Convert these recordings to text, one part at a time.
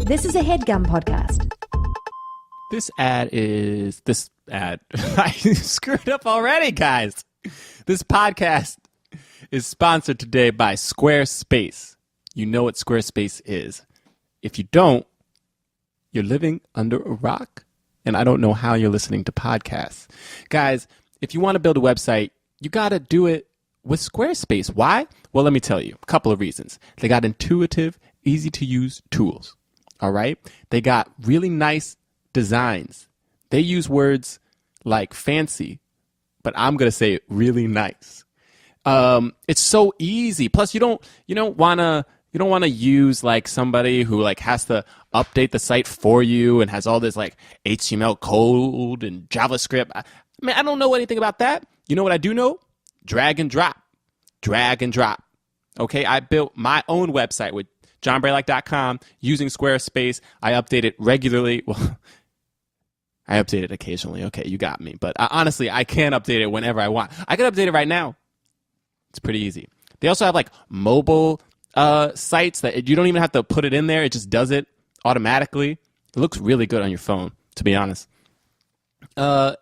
This is a HeadGum podcast. This ad. I screwed up already, guys. This podcast is sponsored today by Squarespace. You know what Squarespace is. If you don't, you're living under a rock, and I don't know how you're listening to podcasts. Guys, if you want to build a website, you got to do it with Squarespace. Why? Well, let me tell you. A couple of reasons. They got intuitive, easy-to-use tools. All right? They got really nice designs. They use words like fancy, but I'm going to say really nice. It's so easy. Plus, you don't want to use like somebody who like has to update the site for you and has all this like HTML code and JavaScript. I don't know anything about that. You know what I do know? Drag and drop. Okay, I built my own website with johnbraylock.com using Squarespace. I update it regularly. Well, I update it occasionally. Okay, you got me. But honestly, I can update it whenever I want. I can update it right now. It's pretty easy. They also have like mobile sites that you don't even have to put it in there. It just does it automatically. It looks really good on your phone, to be honest. And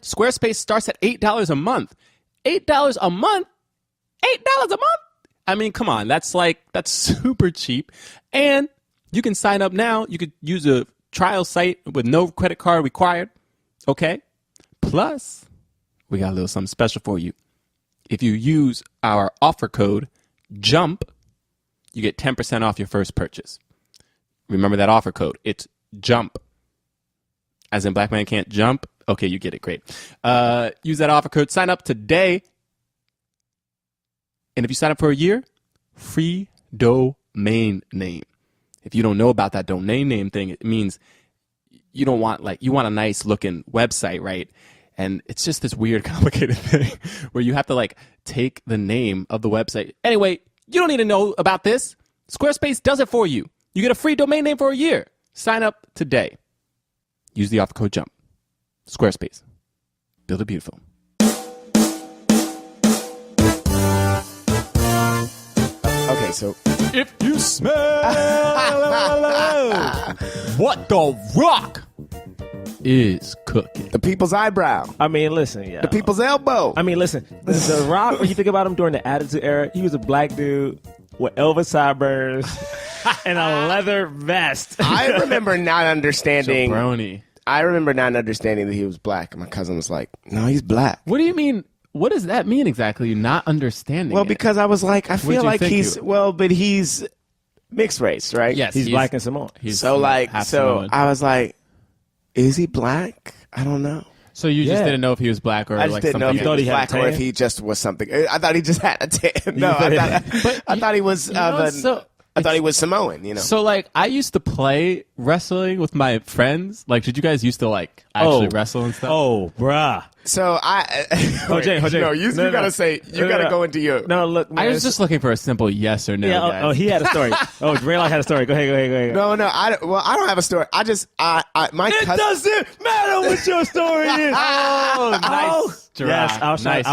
Squarespace starts at $8 a month. $8 a month? $8 a month? I mean, come on. That's super cheap. And you can sign up now. You could use a trial site with no credit card required. Okay? Plus, we got a little something special for you. If you use our offer code, JUMP, you get 10% off your first purchase. Remember that offer code. It's JUMP. As in black man can't jump. Okay, you get it. Great. Use that offer code. Sign up today. And if you sign up for a year, free domain name. If you don't know about that domain name thing, it means you want a nice looking website, right? And it's just this weird, complicated thing where you have to like take the name of the website. Anyway, you don't need to know about this. Squarespace does it for you. You get a free domain name for a year. Sign up today. Use the offer code JUMP. Squarespace. Build it beautiful. Okay, so if you smell what the rock is cooking. The people's eyebrow. I mean, listen, yeah. The people's elbow. I mean, listen. The Rock, when you think about him during the Attitude Era, he was a black dude with Elvis sideburns and a leather vest. I remember not understanding. Jabroni. I remember not understanding that he was black. My cousin was like, no, he's black. What do you mean? What does that mean exactly? Not understanding Well, it? because I was like, I feel like but he's mixed race, right? Yes. He's black and Samoan. Samoan. I was like, is he black? I don't know. So you just didn't know if he was black or I just like didn't know something. if he was black had a or tan? if he just was something. I thought he just had a tan. No, I thought he was. I thought he was Samoan. You know. So like, I used to play wrestling with my friends. Like, did you guys used to like actually wrestle and stuff? Oh, bruh. So I. Jose. No, you gotta say. You gotta go into your. No, look. Man, I was just looking for a simple yes or no. Yeah. guys. He had a story. Braylock had a story. Go ahead. No. I don't have a story. My It cousin. doesn't matter what your story is. Oh, nice. Yes, I was waiting.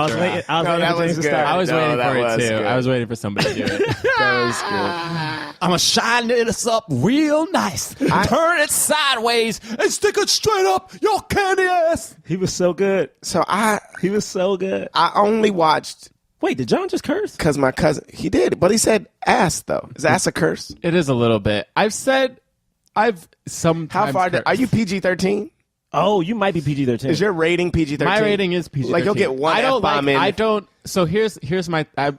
that was good. I was waiting that for it was too. good. I was waiting for somebody to do it. That was good. I'm gonna shine this up real nice. Turn it sideways and stick it straight up your candy ass. He was so good. So He was so good. I only watched Wait, did John just curse? because my cousin. He did, but he said ass though. Is ass a curse? It is a little bit. I've sometimes. How far? Are you PG-13? Oh, you might be PG-13. Is your rating PG-13? My rating is PG-13. Like you'll get one F-bomb in. I don't. So here's my. I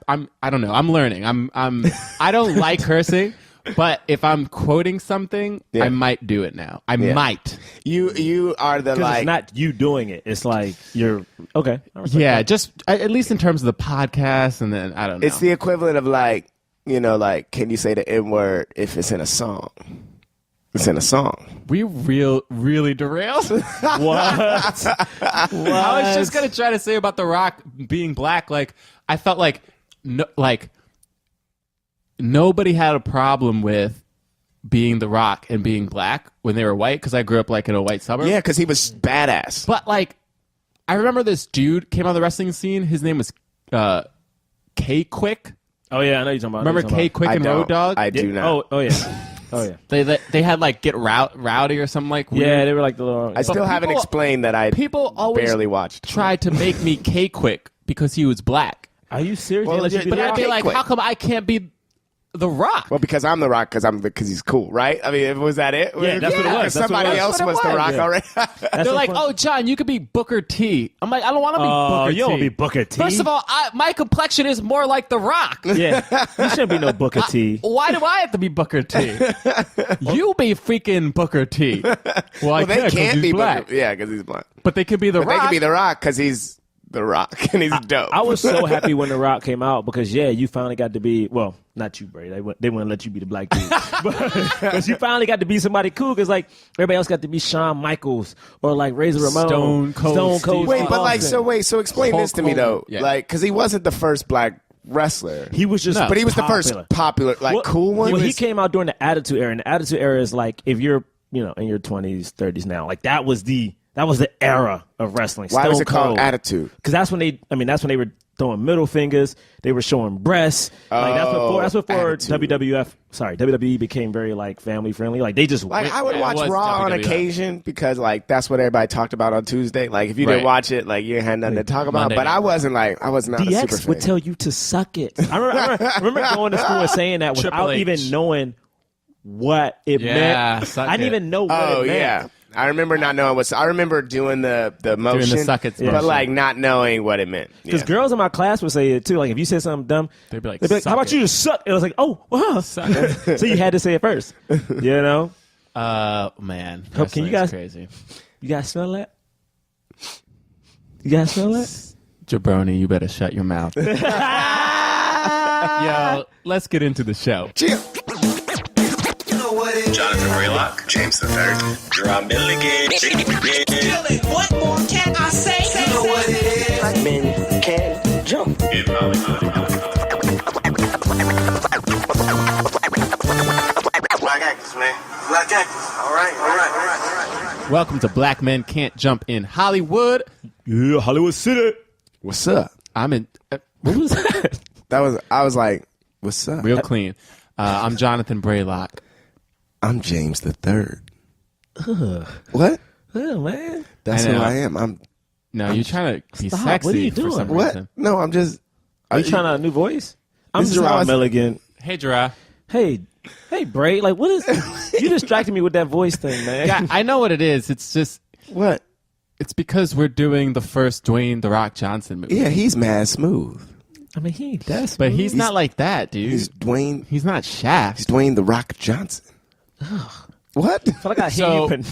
don't know. I'm learning. I don't like cursing, but if I'm quoting something, I might do it now. I might. You are the like. It's not you doing it. It's like you're okay. Yeah, just at least in terms of the podcast, and then I don't know. It's the equivalent of like, can you say the N-word if it's in a song? It's in a song. We really derailed. What? I was just gonna try to say about The Rock being black. Like I felt like nobody had a problem with being The Rock and being black when they were white because I grew up like in a white suburb. Yeah, because he was badass. But like, I remember this dude came on the wrestling scene. His name was K-Quick. Oh yeah, I know you're talking about. Remember K-Quick and Road Dogg? I do not. Oh yeah. Oh yeah. They had like Get Rowdy or something like weird. Yeah, they were like the little. I still haven't explained that I People always barely watched. tried to make me K-Quick because he was black. Are you serious? Well, They let you be But the I'd Rock? be like, K-Quick. how come I can't be The Rock? Well, because I'm The Rock, because he's cool, right? I mean, was that it? Yeah, that's what it was. That's what Somebody it was. else That's what was it The was. Rock Yeah. already. That's They're so like, funny. oh, John, you could be Booker T. I'm like, I don't want to be Booker T. You don't wanna be Booker T. First of all, my complexion is more like The Rock. Yeah, you shouldn't be no Booker T. Why do I have to be Booker T? You be freaking Booker T. Well, They can't be black. Booker. Yeah, because he's black. But they could be The But Rock. they can be The Rock because he's The Rock and he's dope. I was so happy when The Rock came out because you finally got to be not you, Bray. They wouldn't let you be the black dude, but you finally got to be somebody cool because like everybody else got to be Shawn Michaels or like Razor Ramon, Stone Cold Steve Wait, but like, Austin. so explain Hulk this to me though, Hogan. Yeah. like, because he wasn't the first black wrestler. He was just, but he was the first popular, cool one. Well, he came out during the Attitude Era, and the Attitude Era is like if you're in your 20s, 30s now, like that was the era of wrestling. Why was it called Attitude? Because that's when they were throwing middle fingers. They were showing breasts. Like that's before Attitude. WWE became very like family friendly. Like they just Like went, I would it watch was Raw on WWF. occasion because like that's what everybody talked about on Tuesday. Like if you Right. didn't watch it, like you had nothing to talk about. Monday But Night I wasn't like I was not a super DX fan. would tell you to suck it. I remember going to school and saying that Triple without H. even knowing what it Yeah, meant. suck I didn't it. even know what Oh it meant. yeah, I remember not knowing what. I remember doing the motion, suck it but motion. like not knowing what it meant. Because Yeah. girls in my class would say it too. Like if you said something dumb, They'd be like, how "Suck about it." you just suck? It was like, oh, wow. Suck it. So you had to say it first. You know? Man. Hope, can you wrestling's guys- crazy. You guys smell that? You guys smell that? Jabroni, you better shut your mouth. Yo, let's get into the show. Chill. Jonathan Braylock, James III, Jerah Milligan. What more can I say? You know what it is. Black men can jump. In Hollywood. Black actors, man. Black actors. All right. Welcome to Black Men Can't Jump in Hollywood. Yeah, Hollywood City. What's up? I'm in. What was that? I was like, what's up? Real clean. I'm Jonathan Braylock. I'm James III. What? Oh, man. That's I who know. I am. No, you're trying to be Stop. sexy What are you for doing? some What? reason. No, I'm just. Are you trying out a new voice? I'm This is how I Jerah s- Milligan. Hey, Jerah. Hey, Bray. Like, what is... you distracted me with that voice thing, man. Yeah, I know what it is. It's just, What? it's because we're doing the first Dwayne "The Rock" Johnson movie. Yeah, he's mad smooth. I mean, he ain't that But smooth. he's not like that, dude. He's Dwayne. He's not Shaft. He's Dwayne the Rock Johnson. What? I feel like I hate So, you.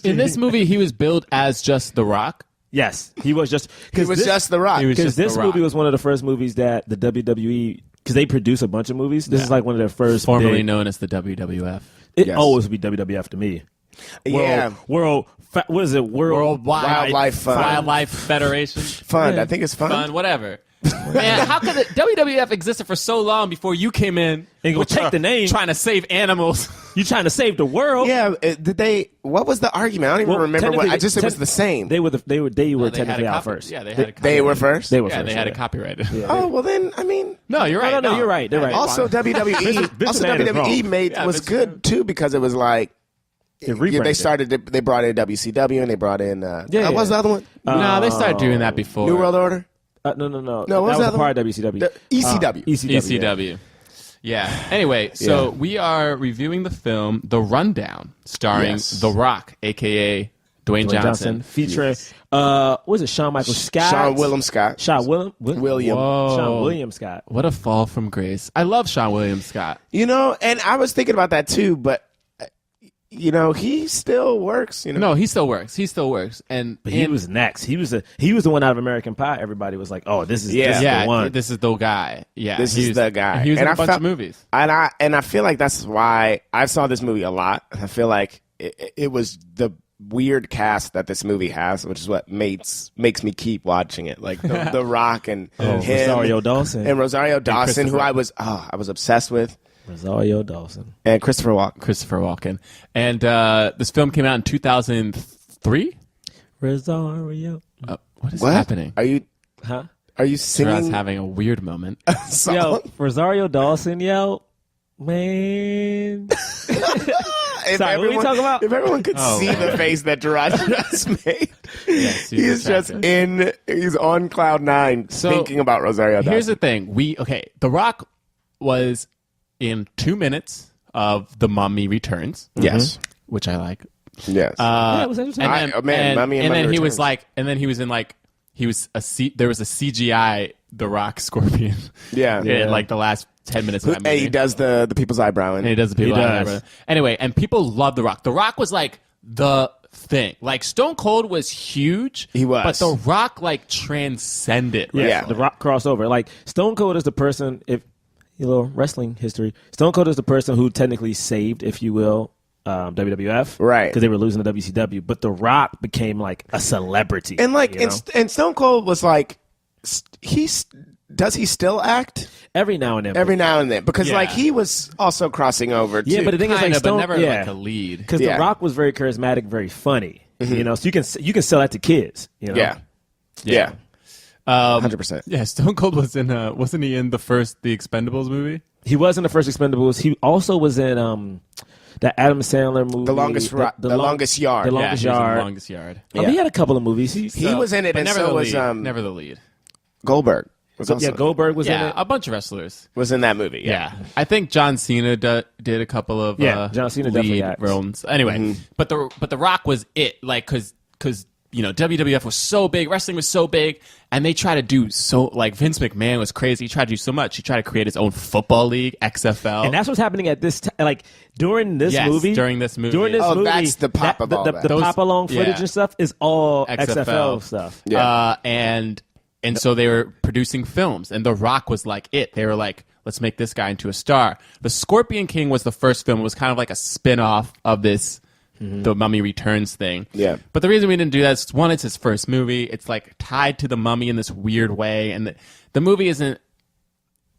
In this movie, he was billed as just The Rock. Yes, he was just... He was just the Rock. He was Because just The this Rock. movie was one of the first movies that the WWE... Because they produce a bunch of movies. This is like one of their first... Formerly big, known as the WWF. It Yes. always would be WWF to me. Yeah. What is it? World Wildlife Fund. Wildlife Federation. Fun. I think it's fun. Fun, whatever. Man, how could the WWF existed for so long before you came in And go with take your- the name. trying to save animals? You trying to save the world? Yeah. Did they? What was the argument? I don't even remember. What I just it was the same. They were They had technically a out copy- first. Yeah, they had a They were copyright. first. They were Yeah, first. they had it copyrighted. Oh well, then I mean. No, you're right. No, you're right. They're right. Also, WWE. Vince also, McMahon is WWE wrong. made Yeah, was Vince good too because it was like. They Yeah, rebranded. they brought in WCW and they brought in. Yeah. What was the other one? No, they started doing that before. New World Order. No. No, what that was was the a other part one? of WCW. The ECW. ECW. ECW. Yeah. Anyway, so Yeah. we are reviewing the film The Rundown, starring Yes. The Rock, a.k.a. Dwayne Johnson. featuring what was it? Shawn Michaels Scott. Sean Willem Scott. Sean William. William. Whoa. Sean William Scott. What a fall from grace. I love Sean William Scott. You know, and I was thinking about that too, but he still works. No, he still works. He still works. And But he was next. He was the one out of American Pie. Everybody was like, "Oh, this is Yeah. the one." this is the guy. Yeah, This he is was- the guy. He was And in I a bunch felt- of movies. And I feel like that's why I saw this movie a lot. I feel like it was the weird cast that this movie has, which is what makes me keep watching it. Like the Rock and him Rosario Dawson. and Rosario Dawson, who Christopher. I was obsessed with, Rosario Dawson. and Christopher Walken. Christopher Walken. And this film came out in 2003. Rosario. What is What happening? Are you Huh? Jerah's singing? having a weird moment. song? Yo, Rosario Dawson. Yo, man. if Sorry, what are we talking about? If everyone could see the face that Jerah just made, he's just he's on cloud 9 thinking about Rosario Dawson. Here's the thing. The Rock was in 2 minutes of The Mummy Returns. Yes. Which I like. Yes. Yeah, it was interesting. Mummy and then he was Returns. like, and then he was in like, there was a CGI The Rock Scorpion. Yeah. In like the last 10 minutes of that movie. He does the people's eyebrow. And he does the people. Anyway, and people love The Rock. The Rock was like the thing. Like Stone Cold was huge. He was. But The Rock like transcended. Yeah. The Rock crossover. Like Stone Cold is the person, if a little wrestling history, Stone Cold is the person who technically saved, if you will, WWF, right? Because they were losing the WCW, but The Rock became like a celebrity, and like, and Stone Cold was like, does he still act every now and then? Every now and then, because like he was also crossing over. Yeah, too. but the thing is, like Stone, but never like a lead, because The Rock was very charismatic, very funny. You know, so you can sell that to kids. You know, yeah. 100%. Yeah, Stone Cold was in. Wasn't he in the Expendables movie? He was in the first Expendables. He also was in that Adam Sandler movie, The Longest Yard. The Longest Yard. The Longest Yard. I mean, he had a couple of movies. He was in it, and so was never the lead. Goldberg. Goldberg was in it. A bunch of wrestlers was in that movie. Yeah, I think John Cena did a couple of John Cena lead definitely roles. Anyway, but the Rock was it, like because WWF was so big, wrestling was so big, and they tried to do so like Vince McMahon was crazy. He tried to do so much. He tried to create his own football league, XFL, and that's what's happening at this like during this movie. During this movie, that's the pop of all that. The pop along footage and stuff is all XFL stuff. Yeah, and so they were producing films, and The Rock was like it. They were like, let's make this guy into a star. The Scorpion King was the first film. It was kind of like a spin-off of this The Mummy Returns thing. Yeah. But the reason we didn't do that is, one, it's his first movie. It's like tied to the Mummy in this weird way, and the movie isn't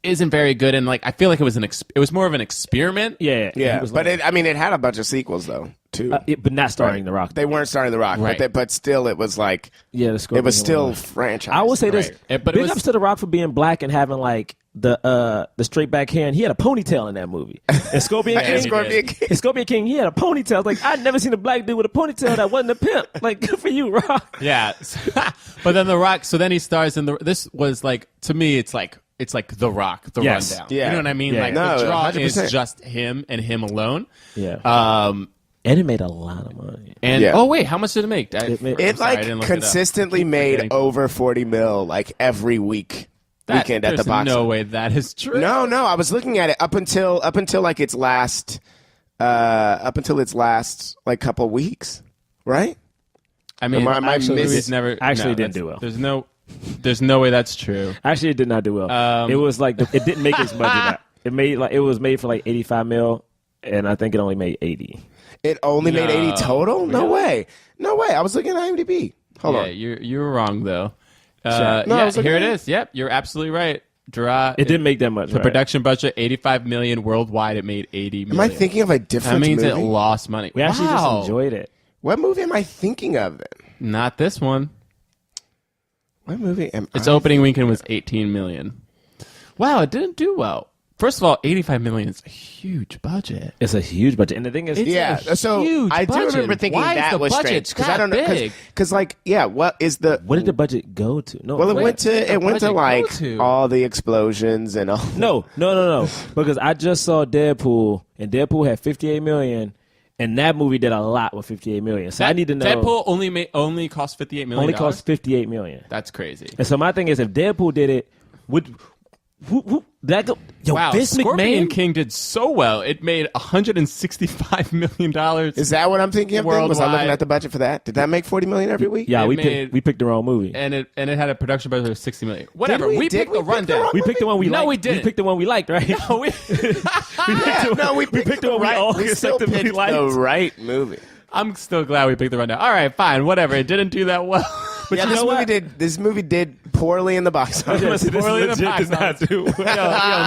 very good. And like I feel like it was more of an experiment. Yeah. But it had a bunch of sequels though too. But not starring The Rock. They weren't starring The Rock, right? But still, it was like the Scorpion it was still franchise. I will say this, but big ups to The Rock for being black and having like the straight back hair, and he had a ponytail in that movie. And Scorpion King, he had a ponytail. I was like, I'd never seen a black dude with a ponytail that wasn't a pimp. Like, good for you, Rock. Yeah. But then The Rock, so then he stars in this was like, to me, it's like The Rock, The Rundown. Yeah. You know what I mean? Yeah. Like No, the draw 100%. is just him and him alone. Yeah. And it made a lot of money. And oh wait, how much did it make? It consistently made over 40 mil like every weekend at the box. No way that is true. No, I was looking at it up until like its last like couple weeks, right? I mean, Actually, never didn't do well. There's no way that's true. Actually, it did not do well. It was like it didn't make its budget. It was made for like 85 mil, and I think it only made 80. It only made 80 total? No way. I was looking at IMDb. Hold on. You were wrong though. Here it is. Yep, you're absolutely right. It didn't make that much. The production budget, $85 million worldwide. It made $80 million. Am I thinking of a different movie? That means it lost money. We actually just enjoyed it. What movie am I thinking of then? Not this one. What movie Its opening weekend was $18 million. Wow, it didn't do well. First of all, $85 million is a huge budget. It's a huge budget, and the thing is, so I do remember thinking that was strange because I don't know because what did the budget go to? No, well, it went to like all the explosions and all. No, because I just saw Deadpool, and Deadpool had $58 million. And that movie did a lot with $58 million. So I need to know. Deadpool only cost $58 million. Only cost $58 million. That's crazy. And so my thing is, if Deadpool did it, who that go? Yo, wow, Vince Scorpion McMahon King did so well. It made $165 million. Is that what I'm thinking of? Was I looking at the budget for that? Did that make $40 million every week? Yeah, we picked the wrong movie, and it had a production budget of $60 million. Whatever. We picked the rundown. We picked the one we liked. No, we didn't. We picked the one we liked, right? No, we picked the one we all collectively liked. The right movie. I'm still glad we picked the rundown. All right, fine, whatever. It didn't do that well. But this movie did poorly in the box office. Poorly in the box office. Yo,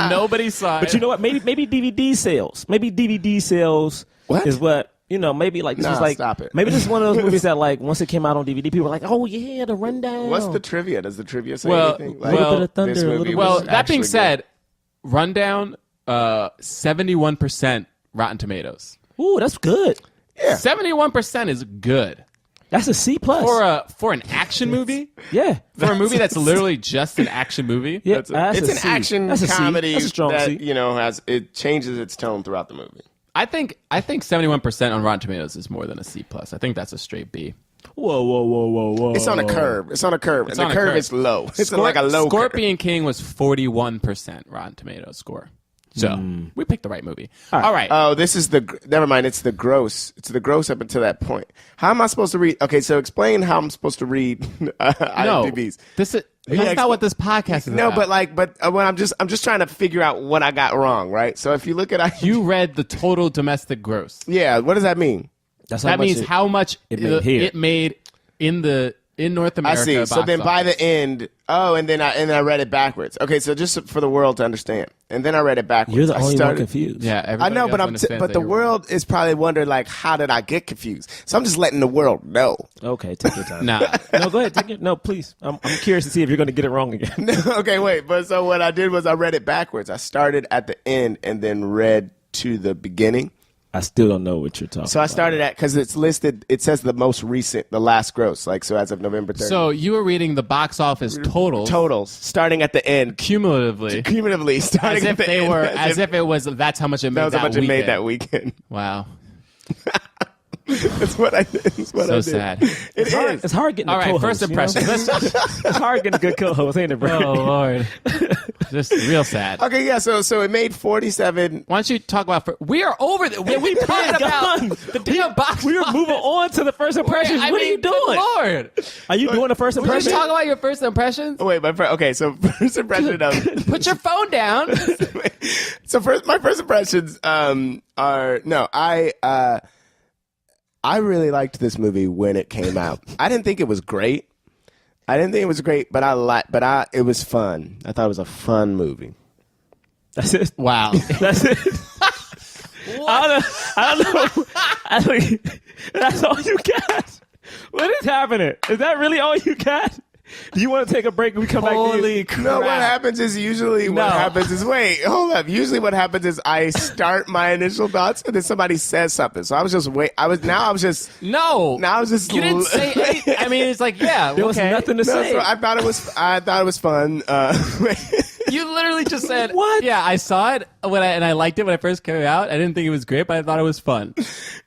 nobody saw it. But you know what? Maybe DVD sales. Maybe DVD sales is what. Maybe like this was like. Stop it. Maybe this is one of those movies that like once it came out on DVD, people were like, "Oh yeah, the rundown." What's the trivia? Does the trivia say anything? Like, a little bit of thunder. That being said, Rundown, 71% Rotten Tomatoes. Ooh, that's good. 71% is good. That's a C plus. For an action movie? Yeah. For a movie that's literally just an action movie? Yeah, It's that's an a C. action That's a C. comedy That's a strong that C. has it changes its tone throughout the movie. I think 71% on Rotten Tomatoes is more than a C plus. I think that's a straight B. Whoa. It's on a curve. It's on a curve, and on the a curve curve. is low. It's like a low curve. Scorpion King was 41% Rotten Tomatoes score. So we picked the right movie. All right. Oh, this is never mind. It's the gross. It's the gross up until that point. How am I supposed to read? Okay, so explain how I'm supposed to read IMDb's. That's not what this podcast is No, about. but when I'm just trying to figure out what I got wrong, right? So if you look at You read the total domestic gross. yeah, what does that mean? That's That means how much it made here. in North America. I see. So box then by office. the end, and then I read it backwards. Okay, so just for the world to understand, and then I read it backwards. You're the I only one started- confused. Yeah, I everybody know, else but understands but that the you're world is probably wondering like, how did I get confused? So I'm just letting the world know. Okay, take your time. wrong. Nah. No, go ahead. No, please. I'm curious to see if you're going to get it wrong again. Okay, wait. But so what I did was I read it backwards. I started at the end and then read to the beginning. I still don't know what you're talking So I about. started at because it's listed. It says the most recent, the last gross, like so as of November 30th. So you were reading the box office totals totals starting at the end, cumulatively, cumulatively starting as at if the they end, were, as if it was that's how much it made that was how much weekend. it made that weekend. Wow, That's what I did. That's what so I did. sad. It is. It's hard getting All a right, co-host, first impressions. You know? It's hard getting a good co-host, ain't it, bro? Oh Lord, just real sad. Okay, yeah. So it made 47. Why don't you talk about? We are over. We talked about gone. the damn box. We were moving on to the first impressions. I What are mean, you doing? good Lord, Are you doing the first would you impression? talk about your first impressions? Oh, wait, okay. So first impression of Put your phone down. my first impressions are no. I really liked this movie when it came out. I didn't think it was great. But it was fun. I thought it was a fun movie. That's it. Wow. That's it. I don't know. That's all you got. What is happening? Is that really all you got? Do you want to take a break and we come back to you? Holy crap! No, what happens is usually No. wait, hold up. Usually what happens is I start my initial thoughts and then somebody says something. So I was just No. now I was just You didn't say anything. I mean, it's like, yeah, There was okay. nothing to no, say. so I thought it was fun. You literally just said, What? Yeah, I saw it and I liked it when I first came out. I didn't think it was great, but I thought it was fun.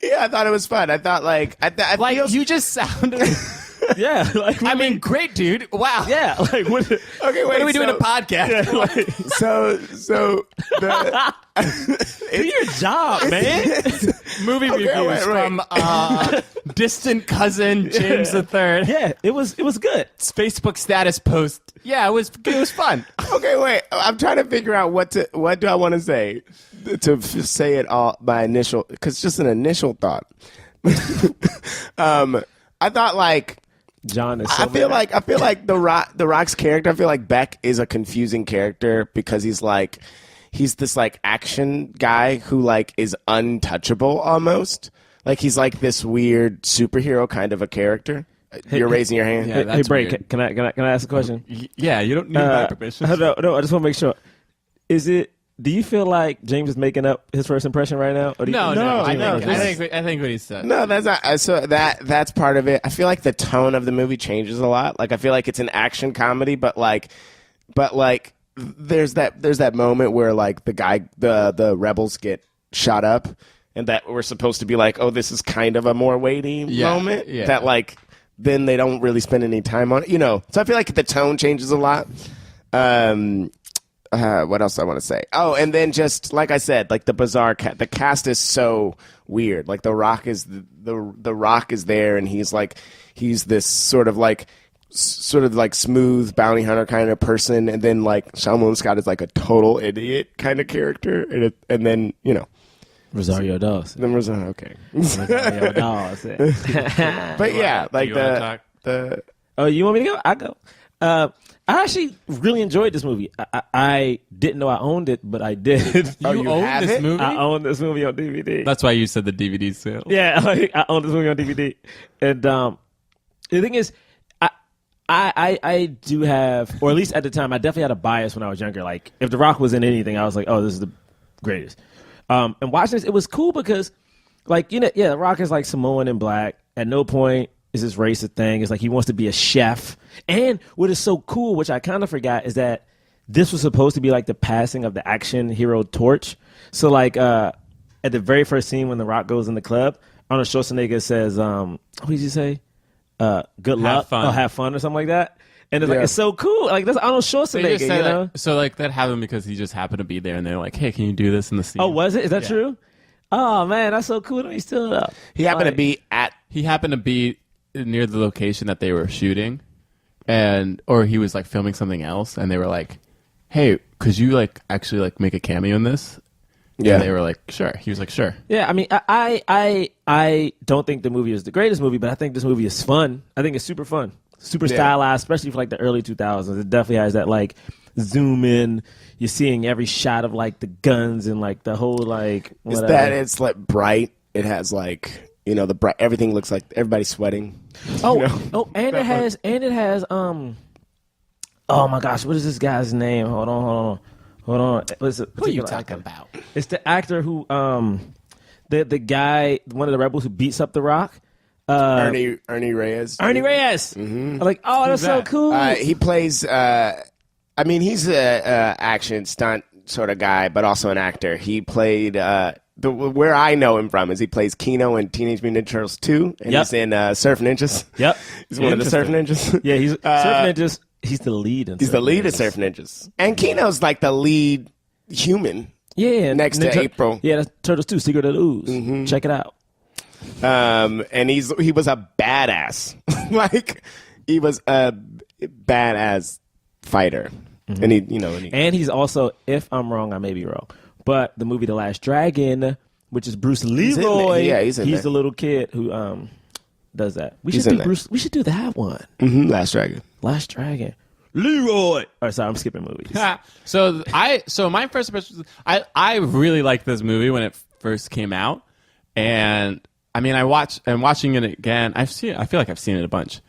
Yeah, I thought it was fun. I thought You just sounded. Yeah. Like, I mean, great, dude. Wow. yeah. Like, what, okay, wait. When are we doing a podcast? yeah, like, So do your job, man. Movie reviews wait. from distant cousin James III. Yeah, it was good. Facebook status post. Yeah, it was fun. okay, wait. I'm trying to figure out what do I want to say to say it all. My initial, because just an initial thought. I thought like. John is. I feel like the Rock's character. I feel like Beck is a confusing character because he's this like action guy who like is untouchable almost. Like he's like this weird superhero kind of a character. You're raising your hand. Yeah, Hey, that's Bray, weird. can I ask a question? Yeah, you don't need my permission. No, I just want to make sure. Do you feel like James is making up his first impression right now? Or do you No, I genuinely- think what he said. No, that's not. So that's part of it. I feel like the tone of the movie changes a lot. Like I feel like it's an action comedy, but there's that moment where like the rebels get shot up, and that we're supposed to be like, oh, this is kind of a more weighty moment. Yeah. That like then they don't really spend any time on it, So I feel like the tone changes a lot. What else I want to say? Oh, and then just like I said, like the bizarre the cast is so weird. Like the Rock is the Rock is there, and he's this sort of like smooth bounty hunter kind of person, and then like Sean Scott is like a total idiot kind of character, and then Rosario Dawson. then was okay. Rosario Dawson. But yeah, like you wanna talk? the Oh, you want me to go? I go. I actually really enjoyed this movie. I didn't know I owned it, but I did. You own have this it? movie? I own this movie on DVD. That's why you said the DVD sale. Yeah, like, I own this movie on DVD. And the thing is, I do have, or at least at the time, I definitely had a bias when I was younger. Like, if The Rock was in anything, I was like, oh, this is the greatest. And watching this, it was cool because like, you know, yeah, The Rock is like Samoan and black. At no point is this racist thing. It's like he wants to be a chef. And what is so cool, which I kind of forgot, is that this was supposed to be like the passing of the action hero torch. So like at the very first scene when The Rock goes in the club, Arnold Schwarzenegger says, what did he say? Good luck. fun. Oh, have fun or something like that. And it's like, it's so cool. Like, that's Arnold They just Schwarzenegger, you said know? that, so like that happened because he just happened to be there, and they're like, "Hey, can you do this in the scene?" Oh, was it? Is that true? Oh, man, that's so cool that he's still up. He happened to be at. He happened to be near the location that they were shooting, or he was like filming something else, and they were like, "Hey, could you like actually like make a cameo in this?" Yeah. And they were like, "Sure." He was like, "Sure." Yeah, I mean, I don't think the movie is the greatest movie, but I think this movie is fun. I think it's super fun, super stylized, especially for like the early 2000s. It definitely has that like zoom in. You're seeing every shot of like the guns and like the whole like. Is whatever. that it's like bright? It has like, you know, the bright. Everything looks like everybody's sweating. Oh, you know? and it has oh my gosh, what is this guy's name? Hold on. What's it? Who are you talking about? It's the actor who the guy, one of the rebels who beats up The Rock. Ernie Reyes. Ernie Reyes. I'm like, oh, that's so cool. He plays. I mean, he's a action stunt sort of guy, but also an actor. He played. Where I know him from is he plays Keno in Teenage Mutant Ninja Turtles 2, and he's in Surf Ninjas. Yep, he's one of the Surf Ninjas. Yeah, he's Surf Ninjas. He's the lead. He's the lead of Surf Ninjas, and Keno's like the lead human. Yeah, next to April. Yeah, that's Turtles 2, Secret of the Ooze. Check it out. And he was a badass. Like he was a badass fighter. And and he's also, if I'm wrong, I may be wrong, but the movie The Last Dragon, which is Bruce Leroy, he's the little kid who does that. We should do that one. Last Dragon. Leroy. All right, sorry, I'm skipping movies. So my first impression, I really liked this movie when it first came out, and I mean, I'm watching it again. I feel like I've seen it a bunch.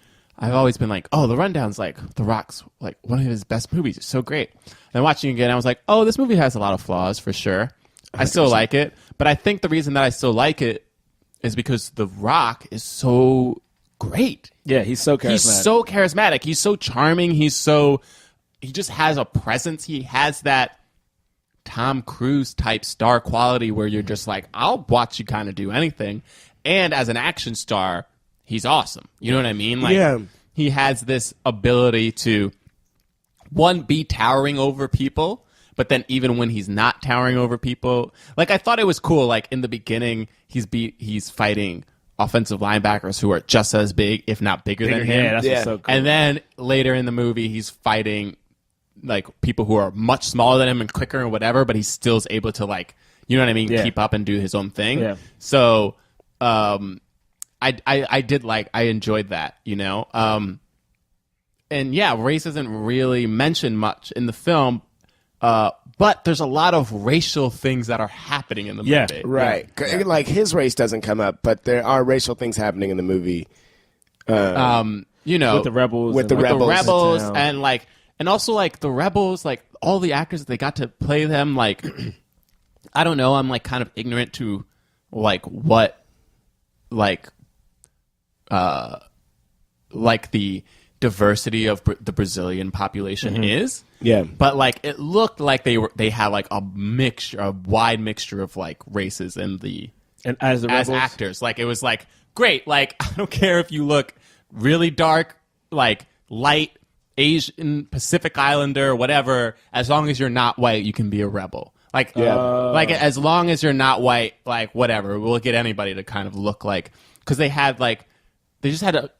I've always been like, oh, The Rundown's like The Rock's like one of his best movies. It's so great. And watching it again, I was like, oh, this movie has a lot of flaws for sure. I still like it, but I think the reason that I still like it is because The Rock is so great. Yeah, he's so charismatic. He's so charismatic. He's so charming. He just has a presence. He has that Tom Cruise type star quality where you're just like, I'll watch you kind of do anything. And as an action star, he's awesome. You know what I mean? Like, he has this ability to, one, be towering over people, but then even when he's not towering over people, like I thought it was cool. Like in the beginning, he's fighting offensive linebackers who are just as big, if not bigger than him. Yeah, that's what's so cool. And then later in the movie, he's fighting like people who are much smaller than him and quicker and whatever, but he still is able to, like, you know what I mean, keep up and do his own thing. Yeah. So I enjoyed that, you know. And yeah, race isn't really mentioned much in the film, but there's a lot of racial things that are happening in the movie. Right. Yeah. Like his race doesn't come up, but there are racial things happening in the movie. You know, with the rebels, and also like the rebels, like all the actors that they got to play them, like I don't know, I'm like kind of ignorant to like what like the diversity of the Brazilian population is. Yeah. But like it looked like they had like a wide mixture of like races as actors. Like it was like great. Like I don't care if you look really dark, like light, Asian, Pacific Islander, whatever, as long as you're not white, you can be a rebel. Like, like as long as you're not white, like whatever, we'll get anybody to kind of look like, because they just had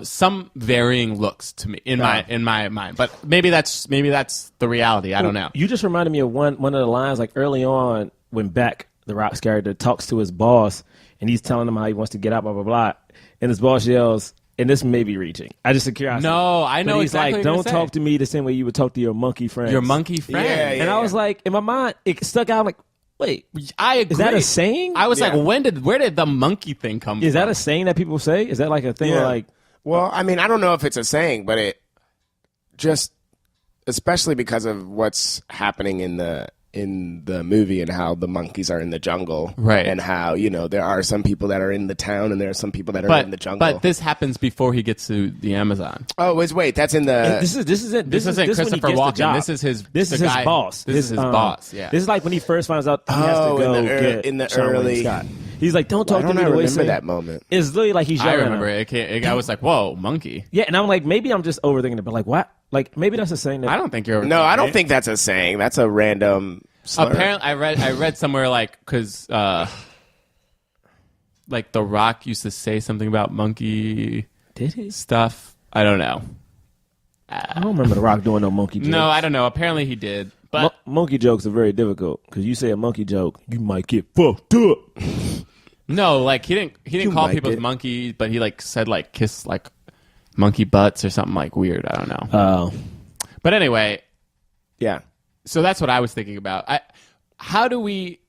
some varying looks to me in my mind. But maybe that's the reality. I don't know. You just reminded me of one of the lines like early on when Beck, the Rock's character, talks to his boss and he's telling him how he wants to get out, blah blah blah, and his boss yells. And this may be reaching. I just a curiosity. No, I know. But he's exactly like, don't talk to me the same way you would talk to your monkey friends. Your monkey friend. And I was like, in my mind, it stuck out. I'm like, wait, I agree. Is that a saying? I was like, where did the monkey thing come from? Is that a saying that people say? Is that like a thing where like? Well, I mean, I don't know if it's a saying, but it just, especially because of what's happening in the the movie and how the monkeys are in the jungle, Right. And how there are some people that are in the town and there are some people that are in the jungle. But this happens before he gets to the Amazon. Oh, wait, that's in the. This is it. This isn't when he Christopher gets the Walken. job. This is his. This is his boss. This is his boss. Yeah. This is like when he first finds out he has to Oh, go in the get Sean Wayne early- Scott. He's like, don't talk Why to don't me I the way remember Sam. that moment? It's literally like he's I yelling at remember him. it. I was like, "Whoa, monkey!" Yeah, and I'm like, maybe I'm just overthinking it, but like, what? Like, maybe that's a saying that. I don't think you're. No, I don't think that's a saying. That's a random slur. Apparently, I read somewhere like because like The Rock used to say something about monkey Did he? stuff. I don't know. I don't remember The Rock doing no monkey jokes. No, I don't know. Apparently, he did. But monkey jokes are very difficult because you say a monkey joke, you might get fucked up. no, like he didn't call like people it. monkeys, but he like said like kiss like monkey butts or something like weird. I don't know. Oh, But anyway, Yeah. so that's what I was thinking about. How do we?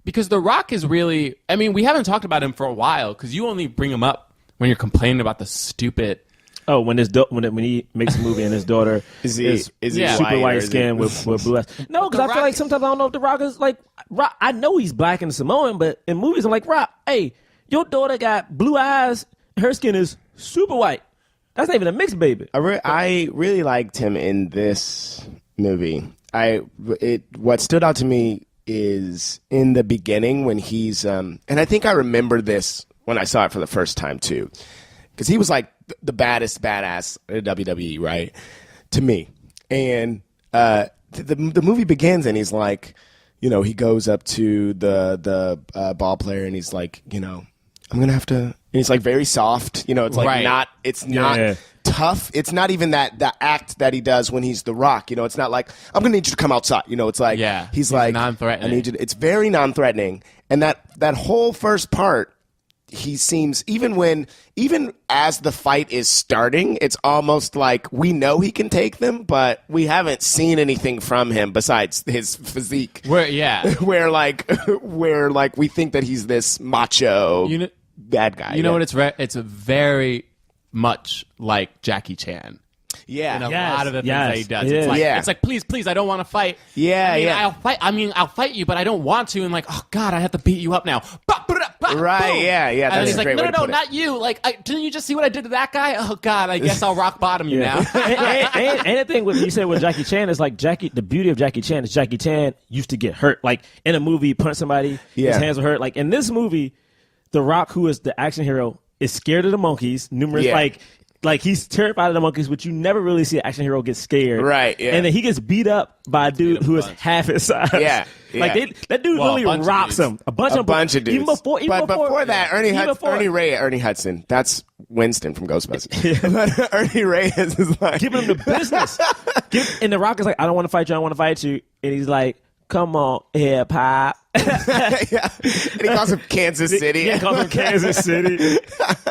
Because The Rock is really. I mean, we haven't talked about him for a while because you only bring him up when you're complaining about the stupid. oh, when he makes a movie and his daughter Is is he Yeah. super white or white is he- skin with blue eyes. No, because The I feel Rock- like sometimes I don't know if The Rock is like Rock. I know he's black and Samoan, but in movies I'm like, Rock, hey, your daughter got blue eyes, her skin is super white. That's not even a mixed baby. I really liked him in this movie. What stood out to me is in the beginning when he's and I think I remember this when I saw it for the first time too, because he was like the baddest badass in WWE, right? To me, and the movie begins and he's like, he goes up to the ball player and he's like, I'm gonna have to. And he's like very soft, it's like Right. not. It's not Yeah. tough. It's not even the act that he does when he's The Rock. It's not like I'm gonna need you to come outside. It's like Yeah, he's he's like non-threatening. I need you. It's very non-threatening, and that whole first part, he seems even as the fight is starting, it's almost like we know he can take them, but we haven't seen anything from him besides his physique. where we think that he's this macho bad guy. You know what? It's very much like Jackie Chan. Yeah. In a Yes, lot of the things yes, that he does. it It's is. like, Yeah. it's like, please, I don't want to fight. Yeah, I mean, yeah. I'll fight you, but I don't want to. And like, oh God, I have to beat you up now. Right, Boom. yeah, And that's then he's a like, great no, way to put it. not you. Like, didn't you just see what I did to that guy? Oh God, I guess I'll rock bottom you now. and the thing with you said with Jackie Chan is like the beauty of Jackie Chan is Jackie Chan used to get hurt. Like in a movie, punch somebody, Yeah. his hands were hurt. Like in this movie, The Rock, who is the action hero, is scared of the monkeys. Numerous Yeah. like he's terrified of the monkeys, but you never really see an action hero get scared. Right, yeah. And then he gets beat up by a dude who is half his size. Yeah, Like yeah. that dude Well, a really bunch of rocks dudes. him. A bunch A of bunch of dudes. Even before that, Ernie before- Hudson. That's Winston from Ghostbusters. But Ernie Reyes is like giving him the business. And The Rock is like, I don't want to fight you. I don't want to fight you. And he's like, come on, hip hop. yeah. And he calls him Kansas City. Yeah, calls him Kansas City.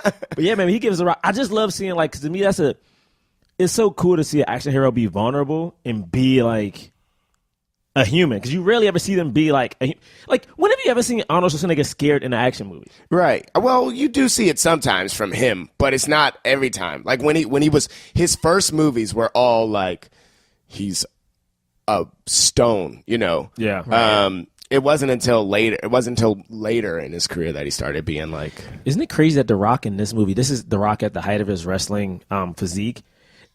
But yeah, man, he gives The Rock. I just love seeing like, 'cause to me, it's so cool to see an action hero be vulnerable and be like a human, because you rarely ever see them be like when have you ever seen Arnold Schwarzenegger get scared in an action movie? Right. Well, you do see it sometimes from him, but it's not every time. Like when he was his first movies were all like he's a stone, Yeah. It wasn't until later in his career that he started being like Isn't it crazy that The Rock in this movie, this is The Rock at the height of his wrestling physique,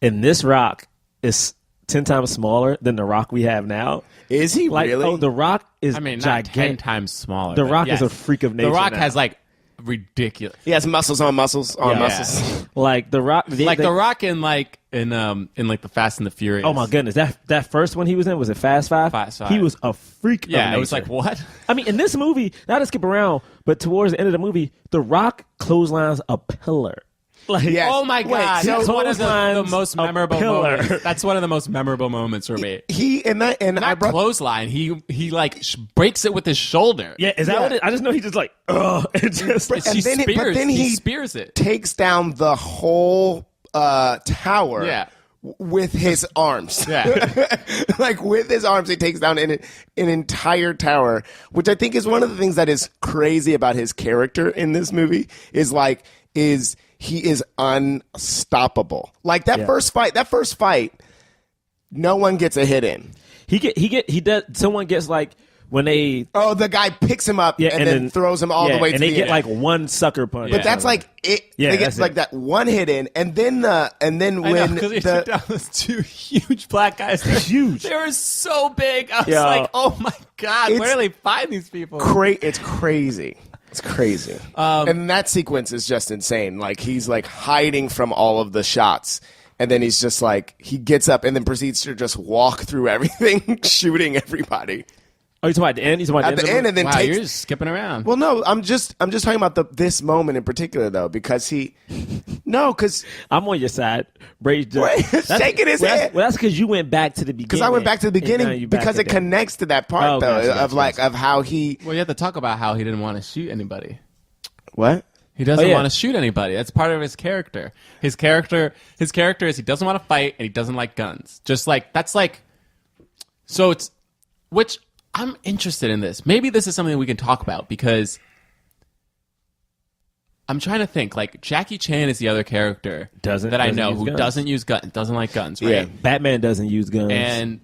and this Rock is 10 times smaller than The Rock we have now? Is he Like, really? oh, The Rock is I mean, not gigantic. 10 times smaller. The but Rock yes. is a freak of nature. The Rock now. has like ridiculous. He has muscles on muscles on Yeah. muscles. Like The Rock, The Rock in like in like the Fast and the Furious. Oh my goodness, that first one he was in, was it Fast Five? Fast Five. He was a freak. Yeah, of it was nature. like what? I mean, in this movie, not to skip around, but towards the end of the movie, The Rock clotheslines a pillar. Like, Yes. Oh my God! so That's one of the clotheslines most a memorable pillar. moments. That's one of the most memorable moments for me. He and I Not brought clothesline. He like breaks it with his shoulder. yeah, is that what it? I just know he just like, ugh, it just. And He then it- but spears. then He he- spears it. takes down the whole tower. Yeah. With his arms. Yeah. Like with his arms, he takes down an entire tower, which I think is one of the things that is crazy about his character in this movie is he is unstoppable. Like that first fight, no one gets a hit in. he does. Someone gets like when they Oh, the guy picks him up and then throws him all the way to and the they get end. like one sucker punch. But that's like it. Yeah, they get that's like it. that one hit in, and then when because he took down those two huge black guys. They're huge. They were so big. I was Yeah. like, oh my god, It's where do they find these people? it's crazy. It's crazy. And that sequence is just insane. Like he's like hiding from all of the shots. And then he's just like, he gets up and then proceeds to just walk through everything, shooting everybody. Oh, you talking about the end? He's talking about At the end, and then Wow, takes. you're just skipping around. Well, no, I'm just talking about this moment in particular though, because because I'm on your side. Bray's shaking his head. Well, that's because you went back to the beginning. Because I went back to the and now beginning you back because to it there. connects to that part Oh, though gotcha. of how he. Well, you have to talk about how he didn't want to shoot anybody. What? He doesn't Oh, yeah. want to shoot anybody. That's part of his character. His character is he doesn't want to fight and he doesn't like guns. Just like that's like. So it's which I'm interested in this. Maybe this is something we can talk about because I'm trying to think. Like Jackie Chan is the other character Doesn't I use know who guns. doesn't use guns, doesn't like guns, right? Yeah. Batman doesn't use guns. And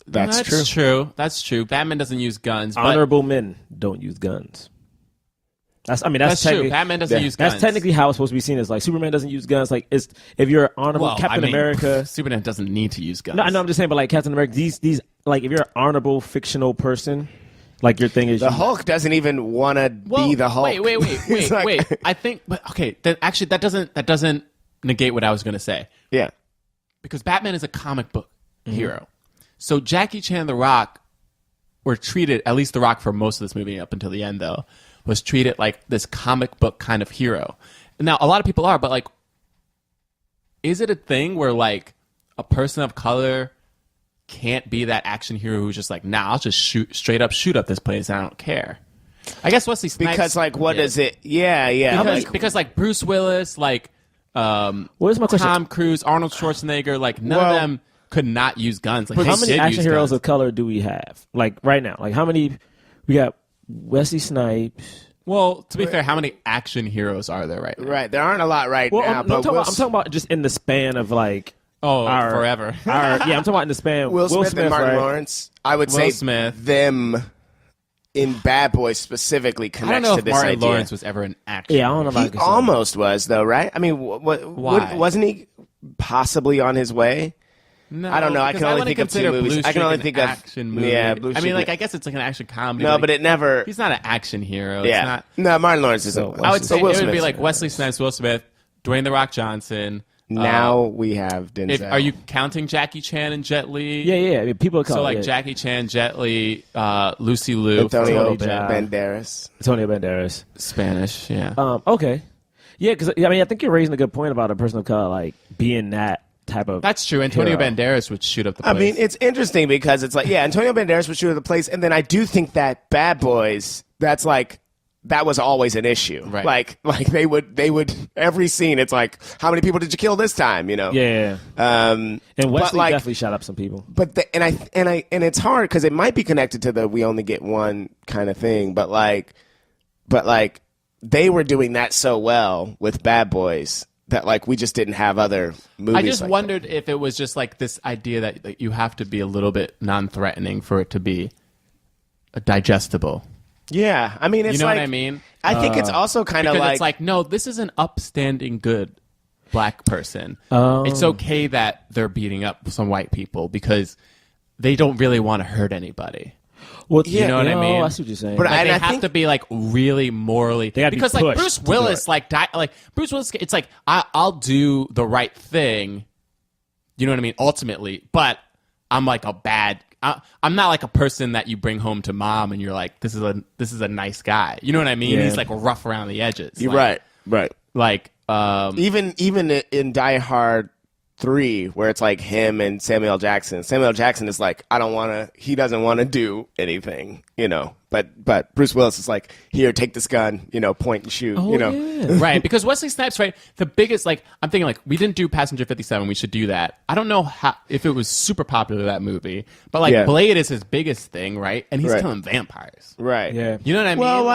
That's true. true. That's true. Batman doesn't use guns. But Honorable men don't use guns. That's that's true. technically- Batman doesn't use guns. That's technically how it's supposed to be seen. As like Superman doesn't use guns. Like it's if you're honorable, well, Captain I mean, America. Superman doesn't need to use guns. No, I know. I'm just saying, but like Captain America, these like if you're an honorable fictional person, like your thing is The Hulk doesn't even want to be the Hulk. Wait, He's like- wait. I think, but okay. Then actually, that doesn't negate what I was going to say Yeah. because Batman is a comic book hero. So Jackie Chan and The Rock were treated, at least The Rock for most of this movie up until the end, though, was treated like this comic book kind of hero. Now, a lot of people are, but like, is it a thing where like a person of color can't be that action hero who's just like, nah, I'll just straight up shoot up this place and I don't care? I guess Wesley Snipes. Because like, what did. is it? Yeah. Because like Bruce Willis, like Where's my question? Tom Cruise, Arnold Schwarzenegger, like none Well- of them could not use guns. Like How they many did action use heroes guns. of color do we have? Like right now, like how many? We got Wesley Snipes. Well, to be fair, how many action heroes are there right now? Right. There aren't a lot right Well, now, I'm but talking about just in the span of like. Oh, our- forever. I'm talking about in the span. Will Smith and Martin right? Lawrence. I would Will say Smith. them in Bad Boys specifically I don't connects know to if this Martin idea. Lawrence was ever an action. Yeah, I don't know if I He can say almost was though, right? I mean, Why? wasn't he possibly on his way? No, I don't know. I because can only wouldn't think of two consider movies. Blue I can Streak only an think of- action movie. yeah, Blue I mean, Streak- like I guess it's like an action comedy. No, like, but it never. he's not an action hero. Yeah. It's not. No, Martin Lawrence isn't. I would say Will it would be Smith's like in Wesley Snipes, Will Smith, Dwayne the Rock Johnson. Now we have Denzel. Are you counting Jackie Chan and Jet Li? Yeah. I mean, people call So like it, Jackie Chan, Jet Li, Lucy Liu, Antonio Tony Jaa. Banderas? Antonio Banderas. Spanish. Yeah. Okay. Yeah, because I mean, I think you're raising a good point about a person of color like being that type of. That's true. Antonio hero. Banderas would shoot up the I place. mean, it's interesting because it's like, yeah, Antonio Banderas was shooting the place, and then I do think that Bad Boys, that's like, that was always an issue. Right. Like they would every scene. It's like, how many people did you kill this time? You know. Yeah. And And Wesley like, definitely shot up some people. But and it's hard because it might be connected to the we only get one kind of thing. But like they were doing that so well with Bad Boys that like we just didn't have other movies. I just like wondered if it was just like this idea that you have to be a little bit non-threatening for it to be digestible. that. Yeah, I mean, it's You know like, what I mean? I think it's also kind of Because like, it's like, no, this is an upstanding, good black person. It's okay that they're beating up some white people because they don't really want to hurt anybody. Well, You know what I mean? I see what you're saying. But Like and they I have think- to be like really morally They gotta be because like pushed Bruce to do Willis it. like Bruce Willis it's like I'll do the right thing, you know what I mean, ultimately, but I'm like a bad I'm not like a person that you bring home to mom and you're like this is a nice guy, you know what I mean? Yeah. He's like rough around the edges. you're Like- right. like Even in Die Hard 3, where it's like him and Samuel L. Jackson. Samuel L. Jackson is like, he doesn't want to do anything, you know. But Bruce Willis is like, here, take this gun, you know, point and shoot, you know. yeah. right, because Wesley Snipes, right? The biggest, like, I'm thinking, like, we didn't do Passenger 57. We should do that. I don't know if it was super popular, that movie, but like, Yeah. Blade is his biggest thing, right? And he's Right. killing vampires. Right. Yeah. You know what I mean? Well,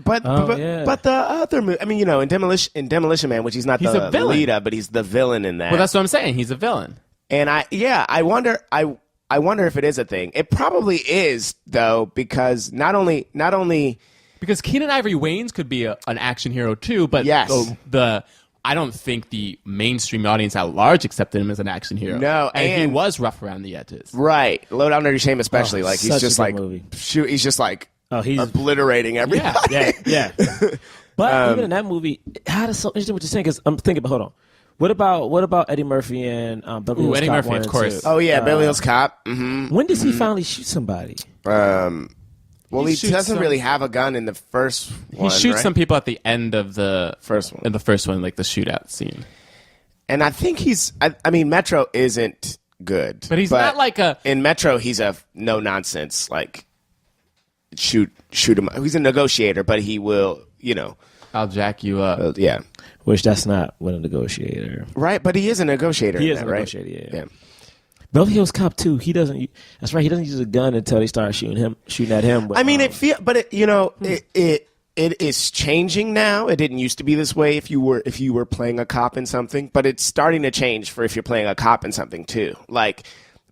but yeah. the other movie, I mean, you know, in Demolition Man, which he's not He's the a villain. leader, but he's the villain in that. well, that's what I'm saying. He's a villain. And I wonder, I I wonder if it is a thing. It probably is though, because not only because Keenan Ivory Wayans could be an action hero too, but Yes. I don't think the mainstream audience at large accepted him as an action hero. No, and he and- was rough around the edges. right. Low Down Dirty Shame, especially like he's such a just good like movie. he's just like he's obliterating everybody. yeah. But even in that movie, it's so interesting what you're saying because I'm thinking. But hold on, what about Eddie Murphy and Beverly Hills Eddie Cop Murphy, 1 of and course. 2? Oh yeah, Beverly Hills Cop. Mm-hmm. When does he finally shoot somebody? Well, he shoots doesn't some- really have a gun in the first one. He shoots right? some people at the end of the First one. In the first one, like the shootout scene. And I think I mean, Metro isn't good. But he's not like a- In Metro, he's a no nonsense, like, shoot him. He's a negotiator, but he will, I'll jack you up. yeah. Which that's not what a negotiator. Right, but he is a negotiator. He in is a that, right? negotiator, yeah. Beverly Hills Cop 2, he doesn't. That's right. He doesn't use a gun until they start shooting at him. With, I mean, it is changing now. It didn't used to be this way if you were playing a cop in something, but it's starting to change for if you're playing a cop in something too. Like,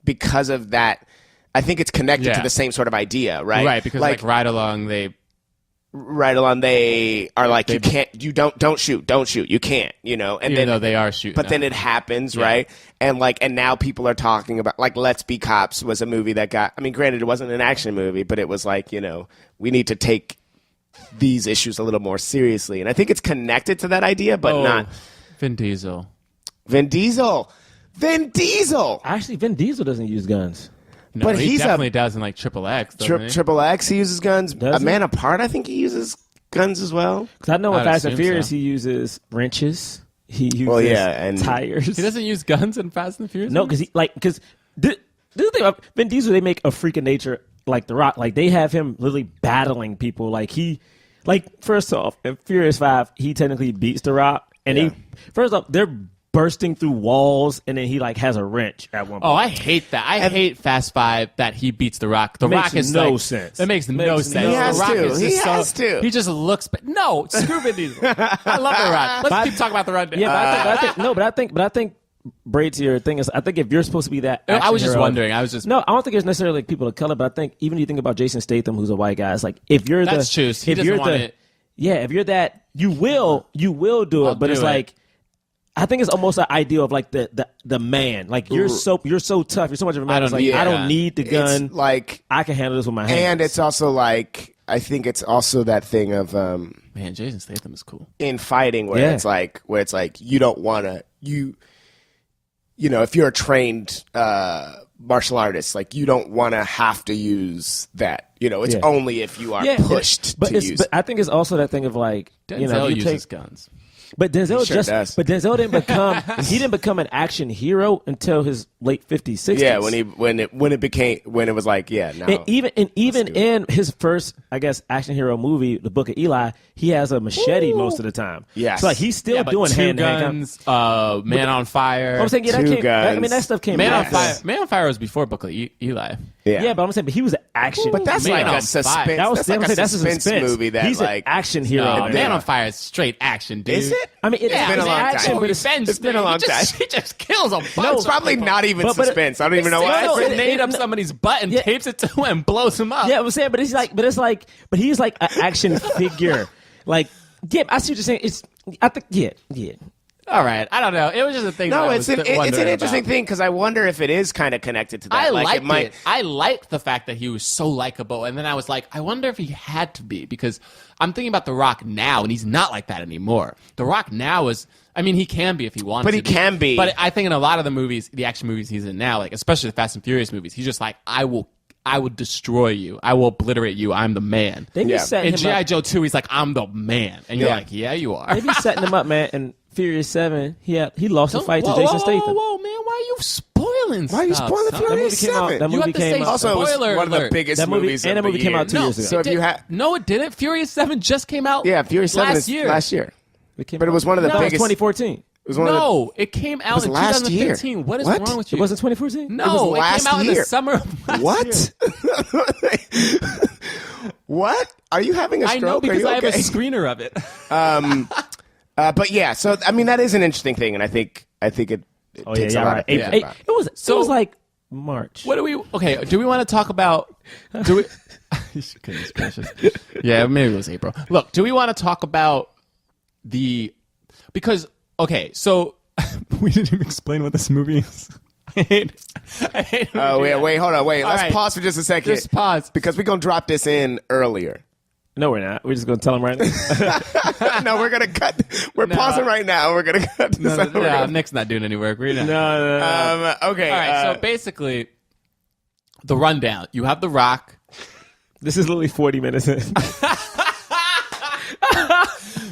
because of that, I think it's connected to the same sort of idea, right? Right, because like Ride Along, they are like, don't shoot, you can't, and even then though they are shooting. but then it happens, right? And now people are talking about, like, Let's Be Cops was a movie that got, I mean, granted it wasn't an action movie, but it was like, we need to take these issues a little more seriously. And I think it's connected to that idea, but not Vin Diesel. Vin Diesel. actually, Vin Diesel doesn't use guns. No, But he he's definitely does in like Triple X. Triple X, he uses guns. Does A he? Man Apart, I think he uses guns as well. Because I know in I'd Fast and assume Furious so. he uses wrenches. He uses and tires. He doesn't use guns in Fast and Furious. No, because the thing about Vin Diesel, they make a freak of nature like The Rock. Like they have him literally battling people. First off, in Furious 5, he technically beats The Rock, and first off, they're bursting through walls, and then he has a wrench at one point. Oh, I hate that. I hate Fast 5 that he beats The Rock. The Makes Rock is no like, sense. It makes no sense. He has The Rock to. is He just has to. He just looks. No, screw Vin Diesel. I love The Rock. Let's keep talking about The Rock. Yeah, but I think Braid, to your thing is, I think if you're supposed to be that, I was just hero- wondering. No, I don't think it's necessarily people of color, but I think even if you think about Jason Statham, who's a white guy, it's like if you're That's true. He if doesn't you're want it. Yeah, if you're that, you will do it. I'll But do it's it. like, I think it's almost an ideal of like the man. Like you're so tough. You're so much of a man. I don't need the gun. It's like, I can handle this with my hands. and it's also like, I think it's also that thing of Man, Jason Statham is cool. in fighting where it's like you don't want to if you're a trained martial artist, like you don't want to have to use that. It's only if you are pushed to use. But I think it's also that thing of like Denzel you uses guns. But Denzel He sure does. But Denzel didn't become he didn't become an action hero until his late 50s, 60s. Yeah, when it was like, now And even in his first, I guess, action hero movie, The Book of Eli, he has a machete most of the time. Yes. So like he's still doing two hand-to-hand. guns, Man on Fire. I'm saying, that Two came. I mean, guns. that stuff came. Man on after. Fire. Man on Fire was before Book of Eli. Yeah, but I'm saying, but he was an action. But that's Man like on a suspense. Fire. that was that's like a that's a suspense movie that he's like an action hero. No, man. Man on Fire is straight action, dude. Is it? I mean, it's been a long action, time. but it's It's been a long time. He just kills a bunch No, of probably people. not even But- suspense. I don't even know Sticks why. a No, it- grenade it- up no. somebody's butt and tapes it to him and blows him up. Yeah, I'm saying, but he's like he's like an action figure. Like, yeah, I see what you're saying. I think, yeah. All right, I don't know. It was just a thing. No, that it's I an was it's an wondering interesting about. thing because I wonder if it is kind of connected to that. I like liked it might. I liked the fact that he was so likable, and then I was like, I wonder if he had to be, because I'm thinking about The Rock now, and he's not like that anymore. The Rock now is, I mean, he can be if he wants But to he can be. But I think in a lot of the movies, the action movies he's in now, like especially the Fast and Furious movies, he's just like, I will destroy you. I will obliterate you. I'm the man. They be Yeah. setting In him G.I. up. Joe 2, he's like, I'm the man. And you're Yeah. like, yeah, you are. They be setting him up, man. And Furious 7, he lost a fight to Jason Statham. Whoa, man, why are you spoiling Why are you stuff, spoiling son? Furious That movie came out- 7? that You movie have to came say out- Also, it was spoiler one of the alert. biggest That movie- movies and of that the movie came year. out 2 years ago. So if you had, No, it didn't. Furious 7 just came out. yeah, Furious 7 last is year. last year. It But it was one of the no, biggest. It was 2014. It was one of the. No, it came out was in last year. 2015. What is What? wrong with you? It wasn't 2014? No, was it last came out in year. the summer of last year. What? What? Are you having a I stroke? know Are because you I have a okay? screener of it. But yeah, so I mean that is an interesting thing, and I think it. Oh, takes yeah, a lot right. of thinking It about. was So- like March. What do we? Okay, do we want to talk about? Do we? Goodness gracious. Yeah, maybe it was April. Look, do we want to talk about because so we didn't even explain what this movie is. I hate Oh, wait, hold on. Let's right. pause for just a second. Just pause. Because we're going to drop this in earlier. No, we're not. We're just going to tell them right now. No, we're going to cut. We're pausing right now. We're going to cut this out. No, Nick's not doing any work. We're not. No. Okay. All right, so basically, the rundown. You have The Rock. This is literally 40 minutes in.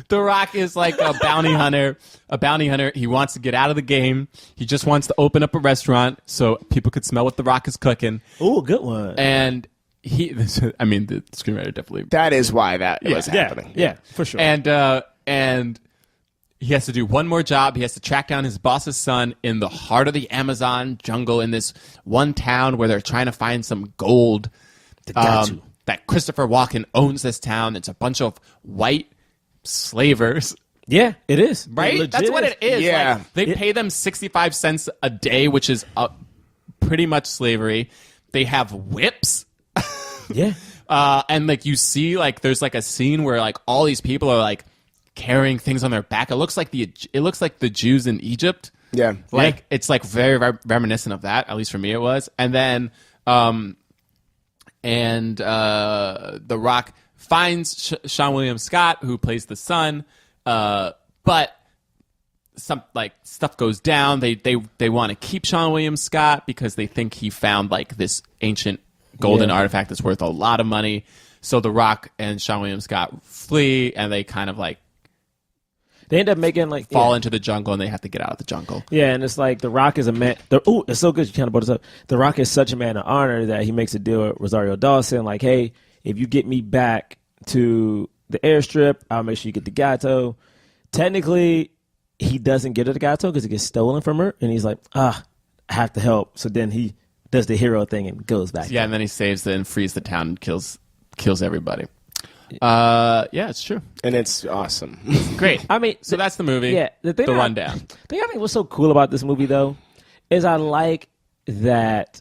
The Rock is like a bounty hunter. He wants to get out of the game. He just wants to open up a restaurant so people could smell what The Rock is cooking. Ooh, good one. And the screenwriter definitely. That is why that was happening. Yeah, for sure. And he has to do one more job. He has to track down his boss's son in the heart of the Amazon jungle in this one town where they're trying to find some gold. That Christopher Walken owns this town. It's a bunch of white slavers. Yeah, it is. Right? It That's what it is. Yeah. Like, they pay them 65 cents a day, which is pretty much slavery. They have whips. Yeah. And like you see, like there's like a scene where like all these people are like carrying things on their back. It looks like the Jews in Egypt. Yeah. Like it's like very reminiscent of that. At least for me, it was. And then The Rock finds Sean William Scott, who plays the son, but some like stuff goes down. They want to keep Sean William Scott because they think he found like this ancient golden artifact that's worth a lot of money. So The Rock and Sean William Scott flee, and they kind of like they end up making like fall into the jungle, and they have to get out of the jungle. Yeah, and it's like The Rock is a man. It's so good you kind of brought this up. The Rock is such a man of honor that he makes a deal with Rosario Dawson. Like, hey, if you get me back to the airstrip, I'll make sure you get the gato. Technically, he doesn't get her the gato because it gets stolen from her, and he's like, I have to help. So then he does the hero thing and goes back. Yeah, and then he saves and frees the town and kills everybody. Yeah, it's true. And it's awesome. Great. I mean, so that's the movie. Yeah, the rundown. The thing I think was so cool about this movie, though, is I like that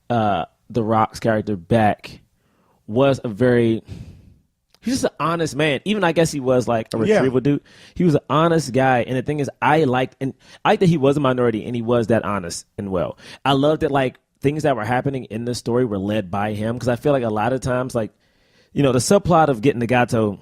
The Rock's character Beck was he's just an honest man. Even I guess he was like a retrieval dude. He was an honest guy, and the thing is, I liked that he was a minority, and he was that honest and well. I loved that like things that were happening in this story were led by him, because I feel like a lot of times, like, you know, the subplot of getting the gato,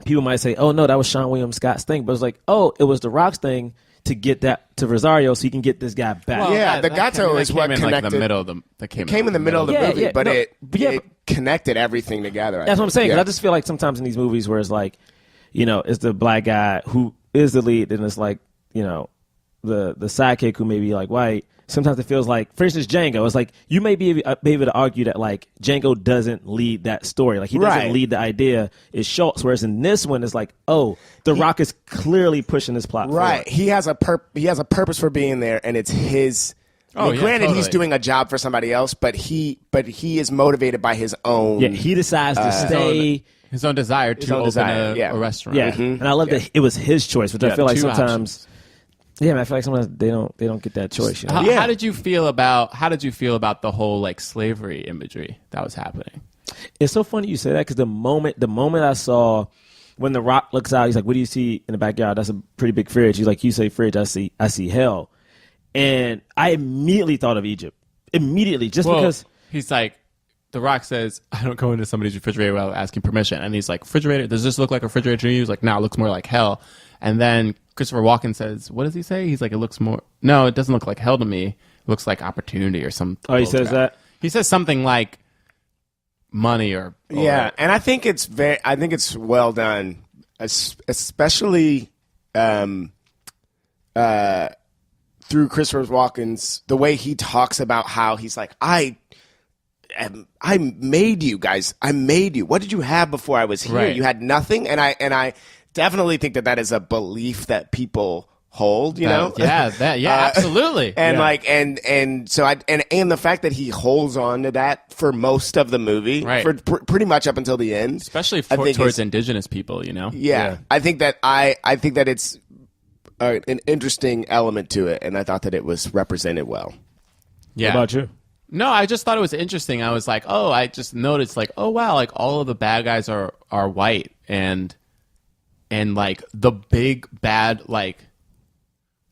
people might say, oh, no, that was Sean William Scott's thing. But it's like, oh, it was The Rock's thing to get that to Rosario so he can get this guy back. Well, the gato is what connected. Like the middle of came in the middle of the movie, but it but connected everying together. That's what I'm saying. 'Cause I just feel like sometimes in these movies where it's like, you know, it's the black guy who is the lead, and it's like, you know, the sidekick who may be like white. Sometimes it feels like, for instance, Django. It's like you may be able to argue that like Django doesn't lead that story, like he doesn't lead the idea. It's Schultz, whereas in this one, it's like, oh, The Rock is clearly pushing this plot forward. He has a purpose for being there, and it's his. Granted, he's doing a job for somebody else, but he is motivated by his own. Yeah, he decides to stay. His own desire to open a restaurant. Yeah, and I love that it was his choice, which I feel like sometimes. Options. Yeah, man, I feel like sometimes they don't get that choice. You know? How did you feel about the whole like slavery imagery that was happening? It's so funny you say that, because the moment I saw when The Rock looks out, he's like, "What do you see in the backyard?" That's a pretty big fridge. He's like, "You say fridge, I see hell," and I immediately thought of Egypt. Immediately, because he's like, The Rock says, "I don't go into somebody's refrigerator without asking permission," and he's like, "Refrigerator? Does this look like a refrigerator to you?" He's like, "No, it looks more like hell." And then Christopher Walken says, what does he say? He's like, it doesn't look like hell to me. It looks like opportunity or something. Oh, he says that? He says something like money or yeah, and I think it's well done, especially through Christopher Walken's, the way he talks about how he's like, I made you guys. I made you. What did you have before I was here? Right. You had nothing. And I definitely think that is a belief that people hold, you know? Yeah, absolutely. And and the fact that he holds on to that for most of the movie, right, for pretty much up until the end, especially towards indigenous people, you know? Yeah. I think that it's an interesting element to it, and I thought that it was represented well. Yeah. What about you? No, I just thought it was interesting. I was like, oh, I just noticed like, oh wow, like all of the bad guys are white and like the big bad like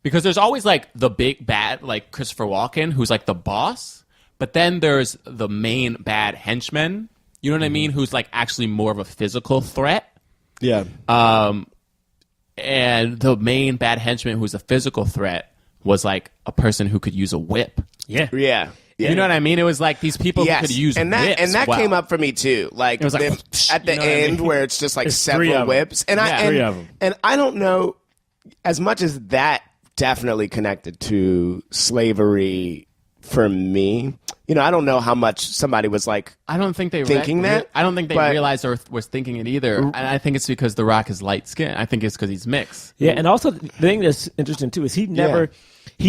because there's always like the big bad like Christopher Walken who's like the boss, but then there's the main bad henchman, you know what I mean, who's like actually more of a physical threat. Yeah. And the main bad henchman who's a physical threat was like a person who could use a whip. Yeah. Yeah. You know what I mean? It was like these people who could use and that whips. and that Wow. came up for me too. Like, It was like, at the you know what I end mean? where it's just like It's three several of 'em. whips, and Yeah. Three of 'em. and I don't know as much as that definitely connected to slavery for me. You know, I don't know how much somebody was like. I don't think they thinking that, I don't think they but- realized or was thinking it either. And I think it's because The Rock is light skinned. I think it's because he's mixed. Yeah, and also the thing that's interesting too is he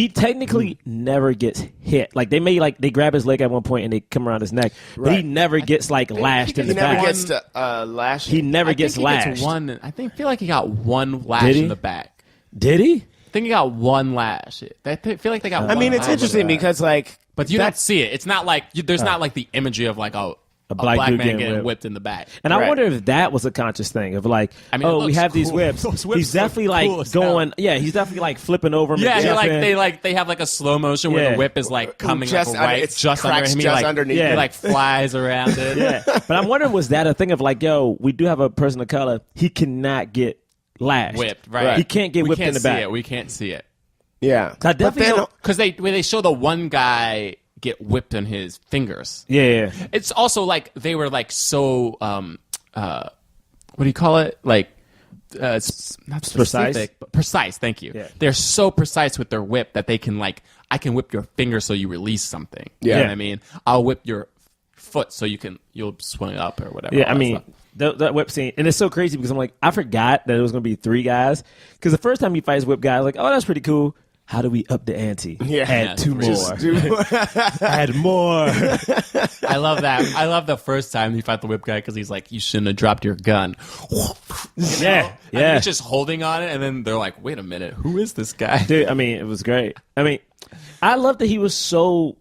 technically never gets hit. Like they grab his leg at one point and they come around his neck, but he Right. never gets like lashed in He the never back. gets to lash. He never I gets think he lashed. gets one. I feel like he got one lash Did he? in the back. Did he? I think he got one lash. I feel like they got. I one mean, it's lash. interesting because like, but you don't see it. It's not like there's not like the imagery of like a black black dude man getting getting whipped. whipped in the back. And I Right. wonder if that was a conscious thing of like, I mean, it oh, we looks have these cool. whips. Those whips He's definitely look cool like as hell. going. Yeah, he's definitely like flipping over. him Yeah, and he, like jumping. they have like a slow motion where Yeah. the whip is like coming Just like under- right it's just under cracks him. He, just like, underneath he it. like flies around it. Yeah, but I'm wondering, was that a thing of like, yo, we do have a person of color. He cannot get lashed. Whipped, right? He can't get we whipped can't in the see back. It. We can't see it. yeah. I definitely don't- Because they show the one guy get whipped on his fingers. Yeah. It's also like they were like so what do you call it? Like not specific, but precise. Thank you. Yeah. They're so precise with their whip that they can like I can whip your finger so you release something. You know Yeah. what I mean? I'll whip your foot so you'll swing up or whatever. Yeah, all I that mean, stuff. that whip scene, and it's so crazy because I'm like, I forgot that it was going to be three guys. Because the first time he fights whip guy, I was like, oh, that's pretty cool. How do we up the ante? Yeah. Add two more. Just Add more. I love that. I love the first time you fight the whip guy because he's like, you shouldn't have dropped your gun. Yeah. And he's just holding on it, and then they're like, wait a minute, who is this guy? Dude, I mean, it was great. I mean, I love that he was so.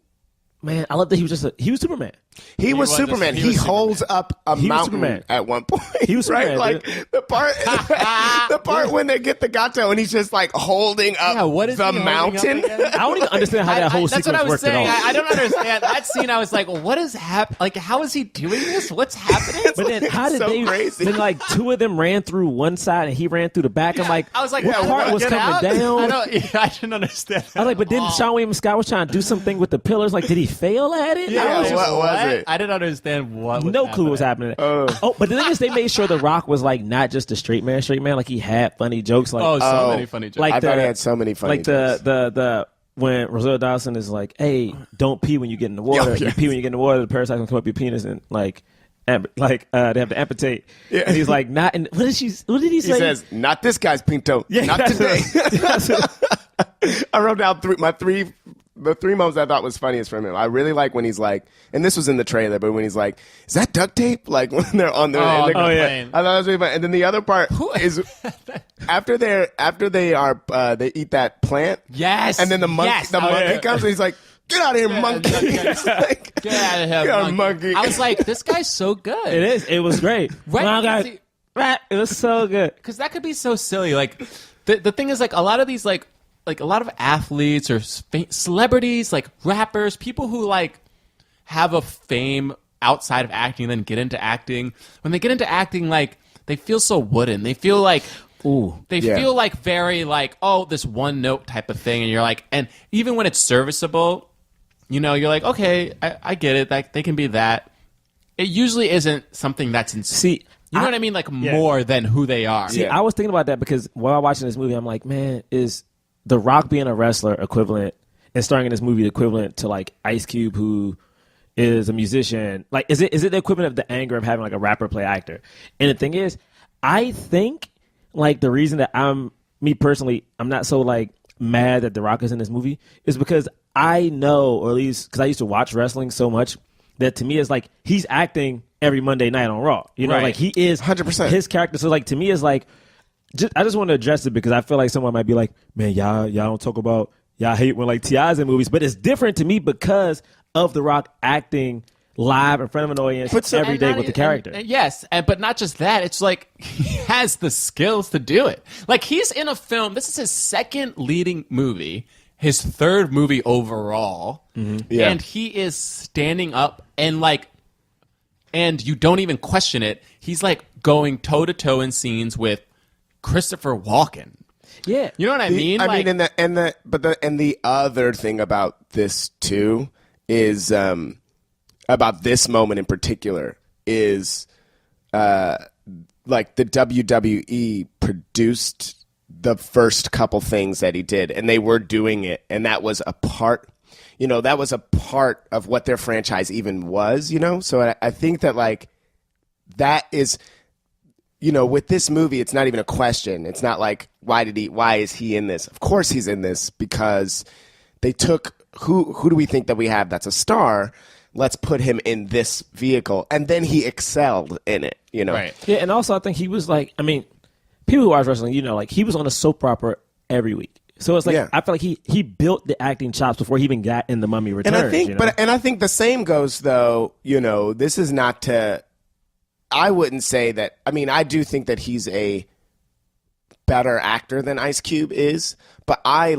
Man, I love that he was he was Superman. He was was Superman. he He was holds up a He was mountain Superman. at one point. He was right, Superman, like dude. the part when they get the gato and he's just like holding up Yeah, what is the he holding up mountain. again? I don't even understand how that whole that's sequence what I was worked saying. at all. I don't understand that scene. I was like, what is happening? Like, how is he doing this? What's happening? But then, how did so they? crazy. Then, like, two of them ran through one side and he ran through the back. I'm like, I was like, what yeah, part what, was get coming out? down? I didn't understand. I was like, but then Sean William Scott was trying to do something with the pillars. Like, did he fail at it? Yeah, I was just what was it? I didn't understand what. no clue what was happening. Oh, but the thing is, they made sure The Rock was like not just a straight man. Like he had funny jokes. Like, Oh, so many funny jokes. like I thought he had so many funny like jokes. the when Rosario Dawson is like, hey, don't pee when you get in the water. Oh, You yes. pee when you get in the water. The parasite can come up your penis and they have to amputate. Yeah. And he's like, not. And what did he He say? says, "Not this guy's Pinto. Not that's today." I wrote down the three moments I thought was funniest from him. I really like when he's like, and this was in the trailer, but when he's like, "Is that duct tape?" Like when they're on the. Oh, in the yeah. I thought that was really funny. And then the other part is after they eat that plant. Yes. And then the monkey Yes. monkey comes and he's like, "Get out of here, monkey!" It's like, Get out of here, Get out, monkey. monkey. I was like, this guy's so good. It is. It was great. Right. Well, guys, See- it was so good. Because that could be so silly. Like, the thing is, like, a lot of these, like a lot of athletes or celebrities, like rappers, people who like have a fame outside of acting and then get into acting. When they get into acting, like they feel so wooden. They feel like they Yeah. feel like very like, oh, this one note type of thing. And you're like, and even when it's serviceable, you know, you're like, okay, I get it. Like they can be that. It usually isn't something that's See, you know what I mean? Like more than who they are. See, I was thinking about that because while watching this movie, I'm like, man, is The Rock being a wrestler equivalent and starring in this movie equivalent to like Ice Cube, who is a musician? Like, is it the equivalent of the anger of having like a rapper play actor? And the thing is, I think like the reason that me personally, I'm not so like mad that The Rock is in this movie is because I know, or at least because I used to watch wrestling so much, that to me is like he's acting every Monday night on Raw. You know, Right. like he is 100%. his character. So like to me, it's like I just want to address it because I feel like someone might be like, man, y'all don't talk about y'all hate when like T.I.'s in movies, but it's different to me because of The Rock acting live in front of an audience every day with the character. Yes, but not just that. It's like he has the skills to do it. Like he's in a film. This is his second leading movie, his third movie overall, and he is standing up and you don't even question it. He's like going toe to toe in scenes with Christopher Walken. Yeah, you know what I mean. I mean, and the other thing about this too is about this moment in particular is like the WWE produced the first couple things that he did, and they were doing it, and that was a part. That was a part of what their franchise even was, So I think that, like, that is, with this movie, it's not even a question. It's not like, why is he in this? Of course he's in this because they took, who do we think that we have that's a star? Let's put him in this vehicle. And then he excelled in it, Right. Yeah, and also I think he was like, I mean, people who watch wrestling, like, he was on a soap opera every week. So it's like I feel like he built the acting chops before he even got in The Mummy Returns. And I think, and I think the same goes though. This is not to. I wouldn't say that. I mean, I do think that he's a better actor than Ice Cube is, but I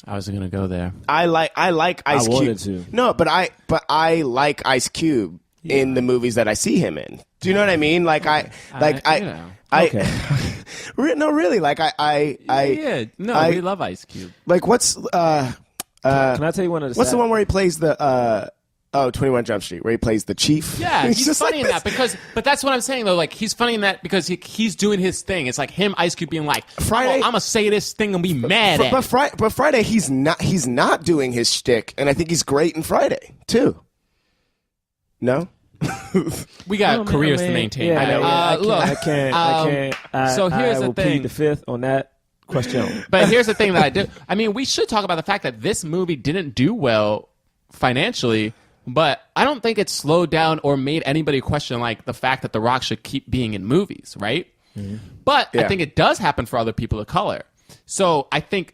was going to go there. I like Ice Cube. Wanted to. No, but I like Ice Cube in the movies that I see him in. Do you know what I mean? Like Okay. No, really. Like we love Ice Cube. Like what's Can I tell you one of the what's the one where he plays the 21 Jump Street, where he plays the chief? Yeah, he's just funny like in that but that's what I'm saying though. Like he's funny in that because he's doing his thing. It's like him, Ice Cube, being like, Friday, I'm gonna say this thing and be mad at. But Friday, he's not doing his shtick, and I think he's great in Friday too. No. We got careers to maintain. Yeah, I know. I can't. So here's I the will thing. plead the fifth on that question. But here's the thing that I do. I mean, we should talk about the fact that this movie didn't do well financially, but I don't think it slowed down or made anybody question like the fact that The Rock should keep being in movies, right? Mm-hmm. But I think it does happen for other people of color. So I think,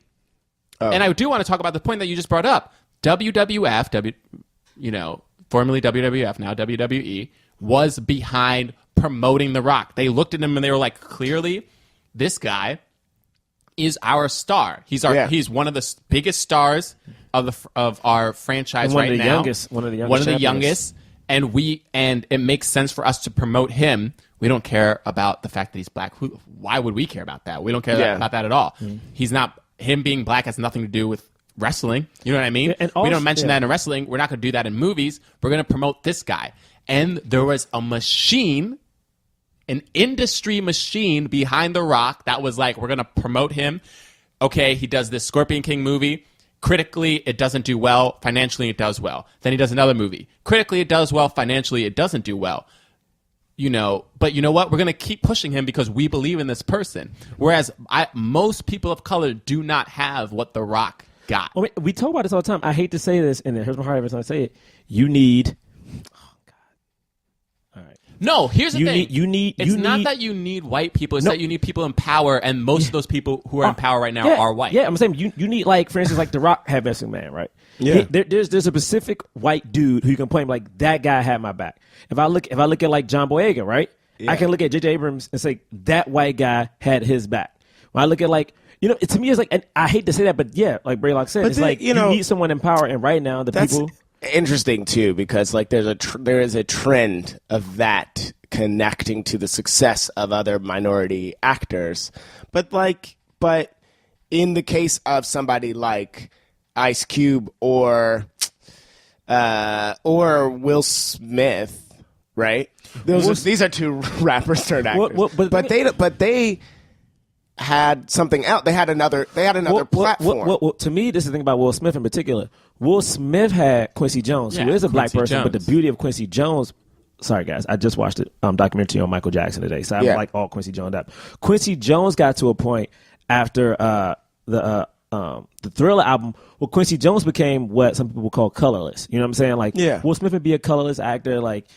and I do want to talk about the point that you just brought up. WWF, formerly WWF, now WWE, was behind promoting The Rock. They looked at him and they were like, clearly, this guy is our star. He's one of the biggest stars of our franchise right now. One of the youngest. And it makes sense for us to promote him. We don't care about the fact that he's black. Why would we care about that? We don't care about that at all. Mm-hmm. He's not. Him being black has nothing to do with wrestling. You know what I mean? Yeah, and also, we don't mention that in wrestling. We're not going to do that in movies. We're going to promote this guy. And there was a machine, an industry machine behind The Rock that was like, we're going to promote him. Okay, he does this Scorpion King movie. Critically, it doesn't do well. Financially, it does well. Then he does another movie. Critically, it does well. Financially, it doesn't do well. But you know what? We're going to keep pushing him because we believe in this person. Whereas most people of color do not have what The Rock got. I mean, we talk about this all the time. I hate to say this, and here's my heart every time I say it. You need. Oh God. All right. No, here's the thing. It's not need, that you need white people. It's that you need people in power, and most of those people who are in power right now are white. Yeah, I'm saying you need, like, for instance, like The Rock had Vince McMahon, right? Yeah. There's a specific white dude who you can point like, that guy had my back. If I look at like John Boyega, right? Yeah. I can look at J.J. Abrams and say that white guy had his back. When I look at like. To me, it's like, and I hate to say that, but yeah, like Braylock said, it's like you need someone in power, and right now the people. Interesting too, because like there is a trend of that connecting to the success of other minority actors, but in the case of somebody like Ice Cube or Will Smith, right? These are two rappers turned actors, but they had something else. They had another platform. To me, this is the thing about Will Smith in particular. Will Smith had Quincy Jones, who is a black person, but the beauty of Quincy Jones. Sorry, guys, I just watched a documentary on Michael Jackson today, so I'm like all Quincy Jones up. Quincy Jones got to a point after the Thriller album where Quincy Jones became what some people call colorless. You know what I'm saying? Like, Will Smith would be a colorless actor, like.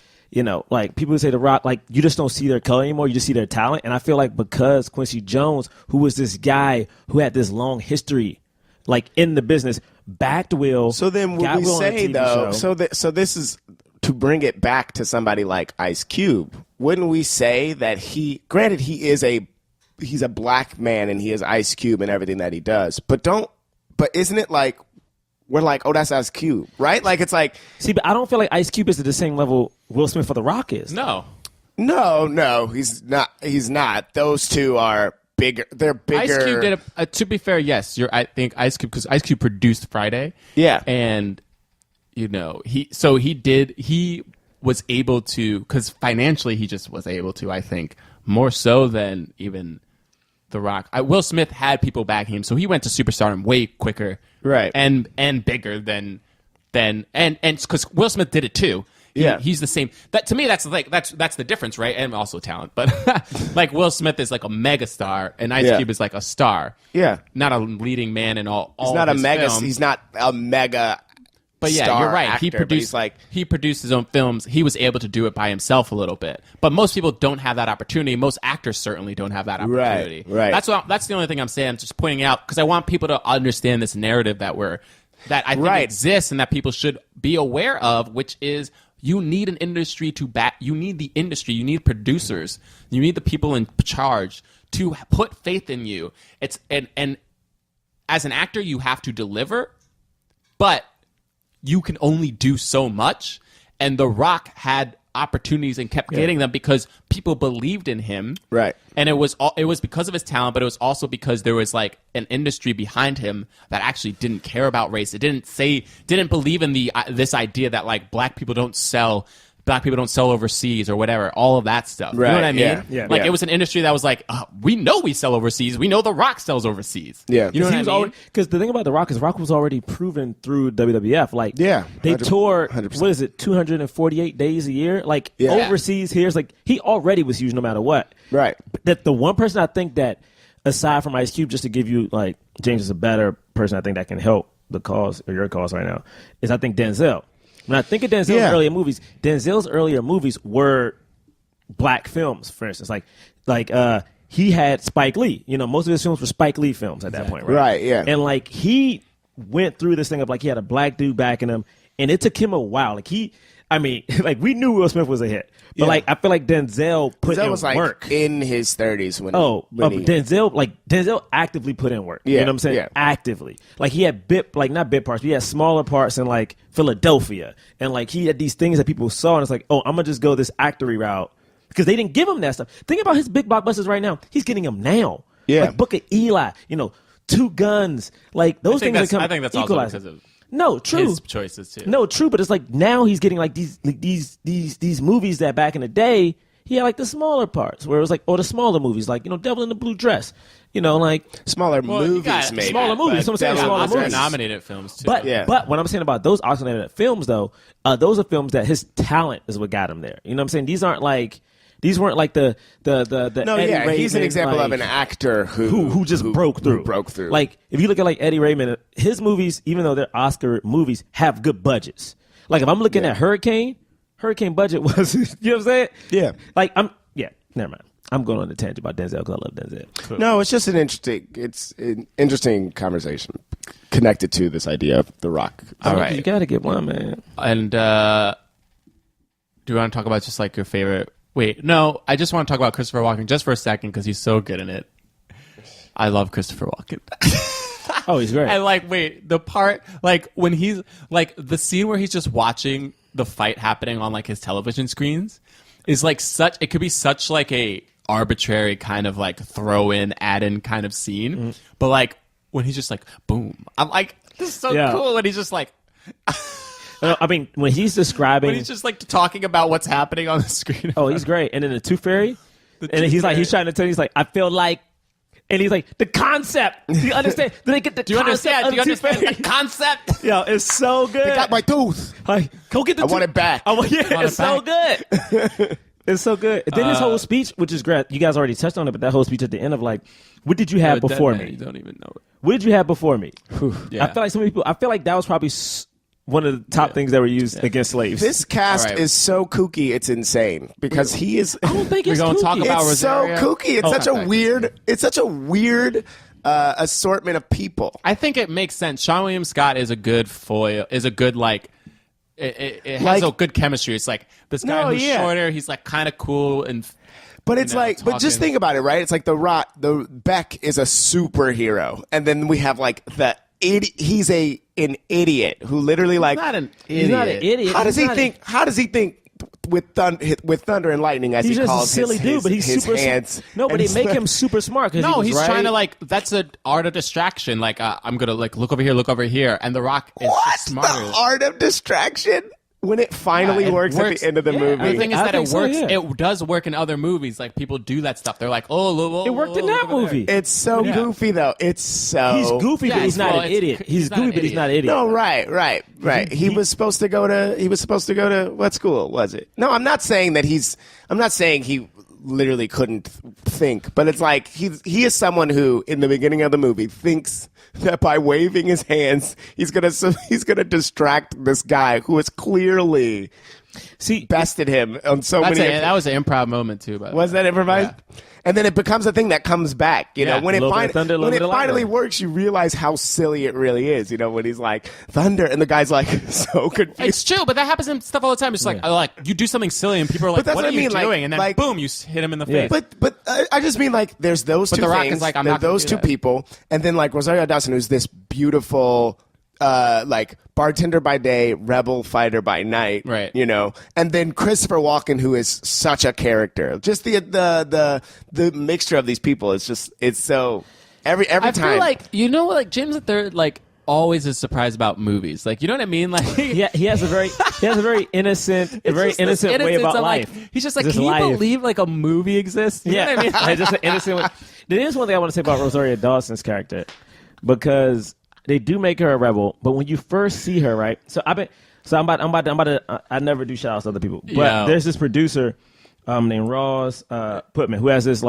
Like people who say The Rock, like you just don't see their color anymore. You just see their talent. And I feel like because Quincy Jones, who was this guy who had this long history like in the business, backed Will. So then, would got we Will on a say TV though? show. So this is to bring it back to somebody like Ice Cube. Wouldn't we say that granted, he's a black man and he is Ice Cube and everything that he does, but isn't it like we're like, oh, that's Ice Cube, right? Like it's like, See, but I don't feel like Ice Cube is at the same level Will Smith or The Rock is. No. no, he's not. He's not. Those two are bigger. They're bigger. Ice Cube did to be fair, yes, I think Ice Cube, because Ice Cube produced Friday. Yeah. And he was able to, because financially he just was able to, I think, more so than even The Rock. Will Smith had people backing him, so he went to superstardom way quicker, Right. and bigger than because Will Smith did it too. He's the same. That to me, that's the difference, right? And also talent, but like Will Smith is like a mega star, and Ice Cube is like a star. Yeah. Not a leading man in all. He's not a his mega. films. He's not a mega. But yeah, star you're right. actor, He but produced he's he produced his own films. He was able to do it by himself a little bit. But most people don't have that opportunity. Most actors certainly don't have that opportunity. Right. That's the only thing I'm saying. I'm just pointing out because I want people to understand this narrative that I think exists and that people should be aware of, which is you need an industry to back. You need the industry. You need producers. You need the people in charge to put faith in you. It's and as an actor, you have to deliver, but you can only do so much. And The Rock had opportunities and kept getting them because people believed in him. Right. And it was because of his talent, but it was also because there was like an industry behind him that actually didn't care about race. It didn't believe in this idea that like black people don't sell overseas or whatever, all of that stuff. Right, You know what I mean? yeah, yeah. Like Yeah. it was an industry that was like, we know we sell overseas. We know The Rock sells overseas. Yeah. You know what I mean? Because the thing about The Rock is Rock was already proven through WWF. Like, Yeah, they 100%. tour, what is it, 248 days a year? Like, Yeah. overseas, here's like, he already was huge no matter what. Right. That the one person I think that, aside from Ice Cube, just to give you, like, James is a better person I think that can help the cause, or your cause right now, is I think Denzel. When I think of Denzel's earlier movies were black films, for instance. Like he had Spike Lee. You know, most of his films were Spike Lee films at that point, right? Right, yeah. And like he went through this thing of like he had a black dude backing him, and it took him a while. Like like we knew Will Smith was a hit, but like I feel like Denzel put in was like work. in his 30s when Denzel actively put in work. You Yeah, know what I'm saying? yeah. Actively. Like he had not bit parts, but he had smaller parts in like Philadelphia. And like he had these things that people saw and it's like, oh, I'm gonna just go this actory route. Because they didn't give him that stuff. Think about his big blockbusters right now. He's getting them now. Yeah. Like Book of Eli, Two Guns. Like those things that come I think that's also equalizer. because of No, true. his choices too. No, true, but it's like now he's getting like these movies that back in the day he had like the smaller parts where it was like, or the smaller movies like Devil in the Blue Dress, like smaller Well, you movies, got maybe. smaller movies. So I'm saying smaller Oscar movies. nominated films too. But what I'm saying about those Oscar nominated films though, those are films that his talent is what got him there. You know what I'm saying? These weren't like the No, Eddie yeah, he's an Raymond, example like, of an actor who just broke through. Who broke through. Like if you look at like Eddie Raymond, his movies, even though they're Oscar movies, have good budgets. Like if I'm looking at Hurricane budget was you know what I'm saying? Yeah. Like never mind. I'm going on a tangent about Denzel because I love Denzel. No, it's just an interesting conversation connected to this idea of The Rock. All right. You gotta get one, man. And do you want to talk about just like your favorite? Wait, no, I just want to talk about Christopher Walken just for a second because he's so good in it. I love Christopher Walken. Oh, he's great. And the part when he's like the scene where he's just watching the fight happening on like his television screens is like it could be such like a arbitrary kind of like throw in, add in kind of scene. But like when he's just like boom, I'm like, this is so cool. And he's just like I mean, when he's describing, when he's just like talking about what's happening on the screen. oh, he's great. And then the Tooth Fairy, and he's trying to tell you, he's like, I feel like, and he's like, the concept. Do you understand? Do they get the Do you concept? understand? Do you of the understand Tooth the Fairy? concept? Yo, it's so good. They got my tooth. Like, go get the. I want it back. It's so good. It's so good. Then his whole speech, which is great. You guys already touched on it, but that whole speech at the end of like, what did you have before me? You don't even know it. What did you have before me? Yeah. I feel like some people. I feel like that was probably one of the top things that were used against slaves. This cast All right. is so kooky, it's insane because he is. I don't think it's gonna kooky. talk about It's so Rosario? kooky. It's such a weird. It's such a weird assortment of people. I think it makes sense. Sean William Scott is a good foil. Is a good like. It has a good chemistry. It's like this guy who's shorter. He's like kind of cool and. But it's but just think about it, right? It's like the Beck is a superhero, and then we have like he's an idiot who literally like he's not an idiot. How does he think with thunder and lightning as he's he just calls a silly dude, but he's super hands? No, but they make him super smart. No, he's right. trying to like that's an art of distraction. Like I'm gonna like look over here, and The Rock is just smarter. The art of distraction. When it finally works at the end of the movie. The thing is that it works. So, yeah. It does work in other movies. Like people do that stuff. They're like, it worked in that movie. It's so goofy though. It's so he's goofy, but he's not an idiot. He's goofy, but he's not an idiot. No, right. He was supposed to go to what school was it? No, I'm not saying that I'm not saying he literally couldn't think, but it's like he is someone who in the beginning of the movie thinks that by waving his hands he's gonna distract this guy who has clearly bested him on so many. That was an improv moment too. By the was way. that improvised? Yeah. And then it becomes a thing that comes back. You know, when it finally works, you realize how silly it really is. You know, when he's like thunder, and the guy's like so confused. It's true, but that happens in stuff all the time. It's like you do something silly, and people are like, "What are you doing?" And then boom, you hit him in the face. But I just mean like there's those two The Rock things. is like, I'm there's not gonna those do two that. people, and then like Rosario Dawson, who's this beautiful. Like bartender by day, rebel fighter by night, right? You know, and then Christopher Walken, who is such a character. Just the mixture of these people is just it's so every time. I feel like like James III like always is surprised about movies. Like you know what I mean? Like he has a very innocent way about life. Like, he's just like, just can life. you believe like a movie exists? You know what I mean? Like, just an innocent way. There is one thing I want to say about Rosario Dawson's character because. They do make her a rebel, but when you first see her, right? I'm about to. I never do shout outs to other people, but there's this producer named Ross Putman who has this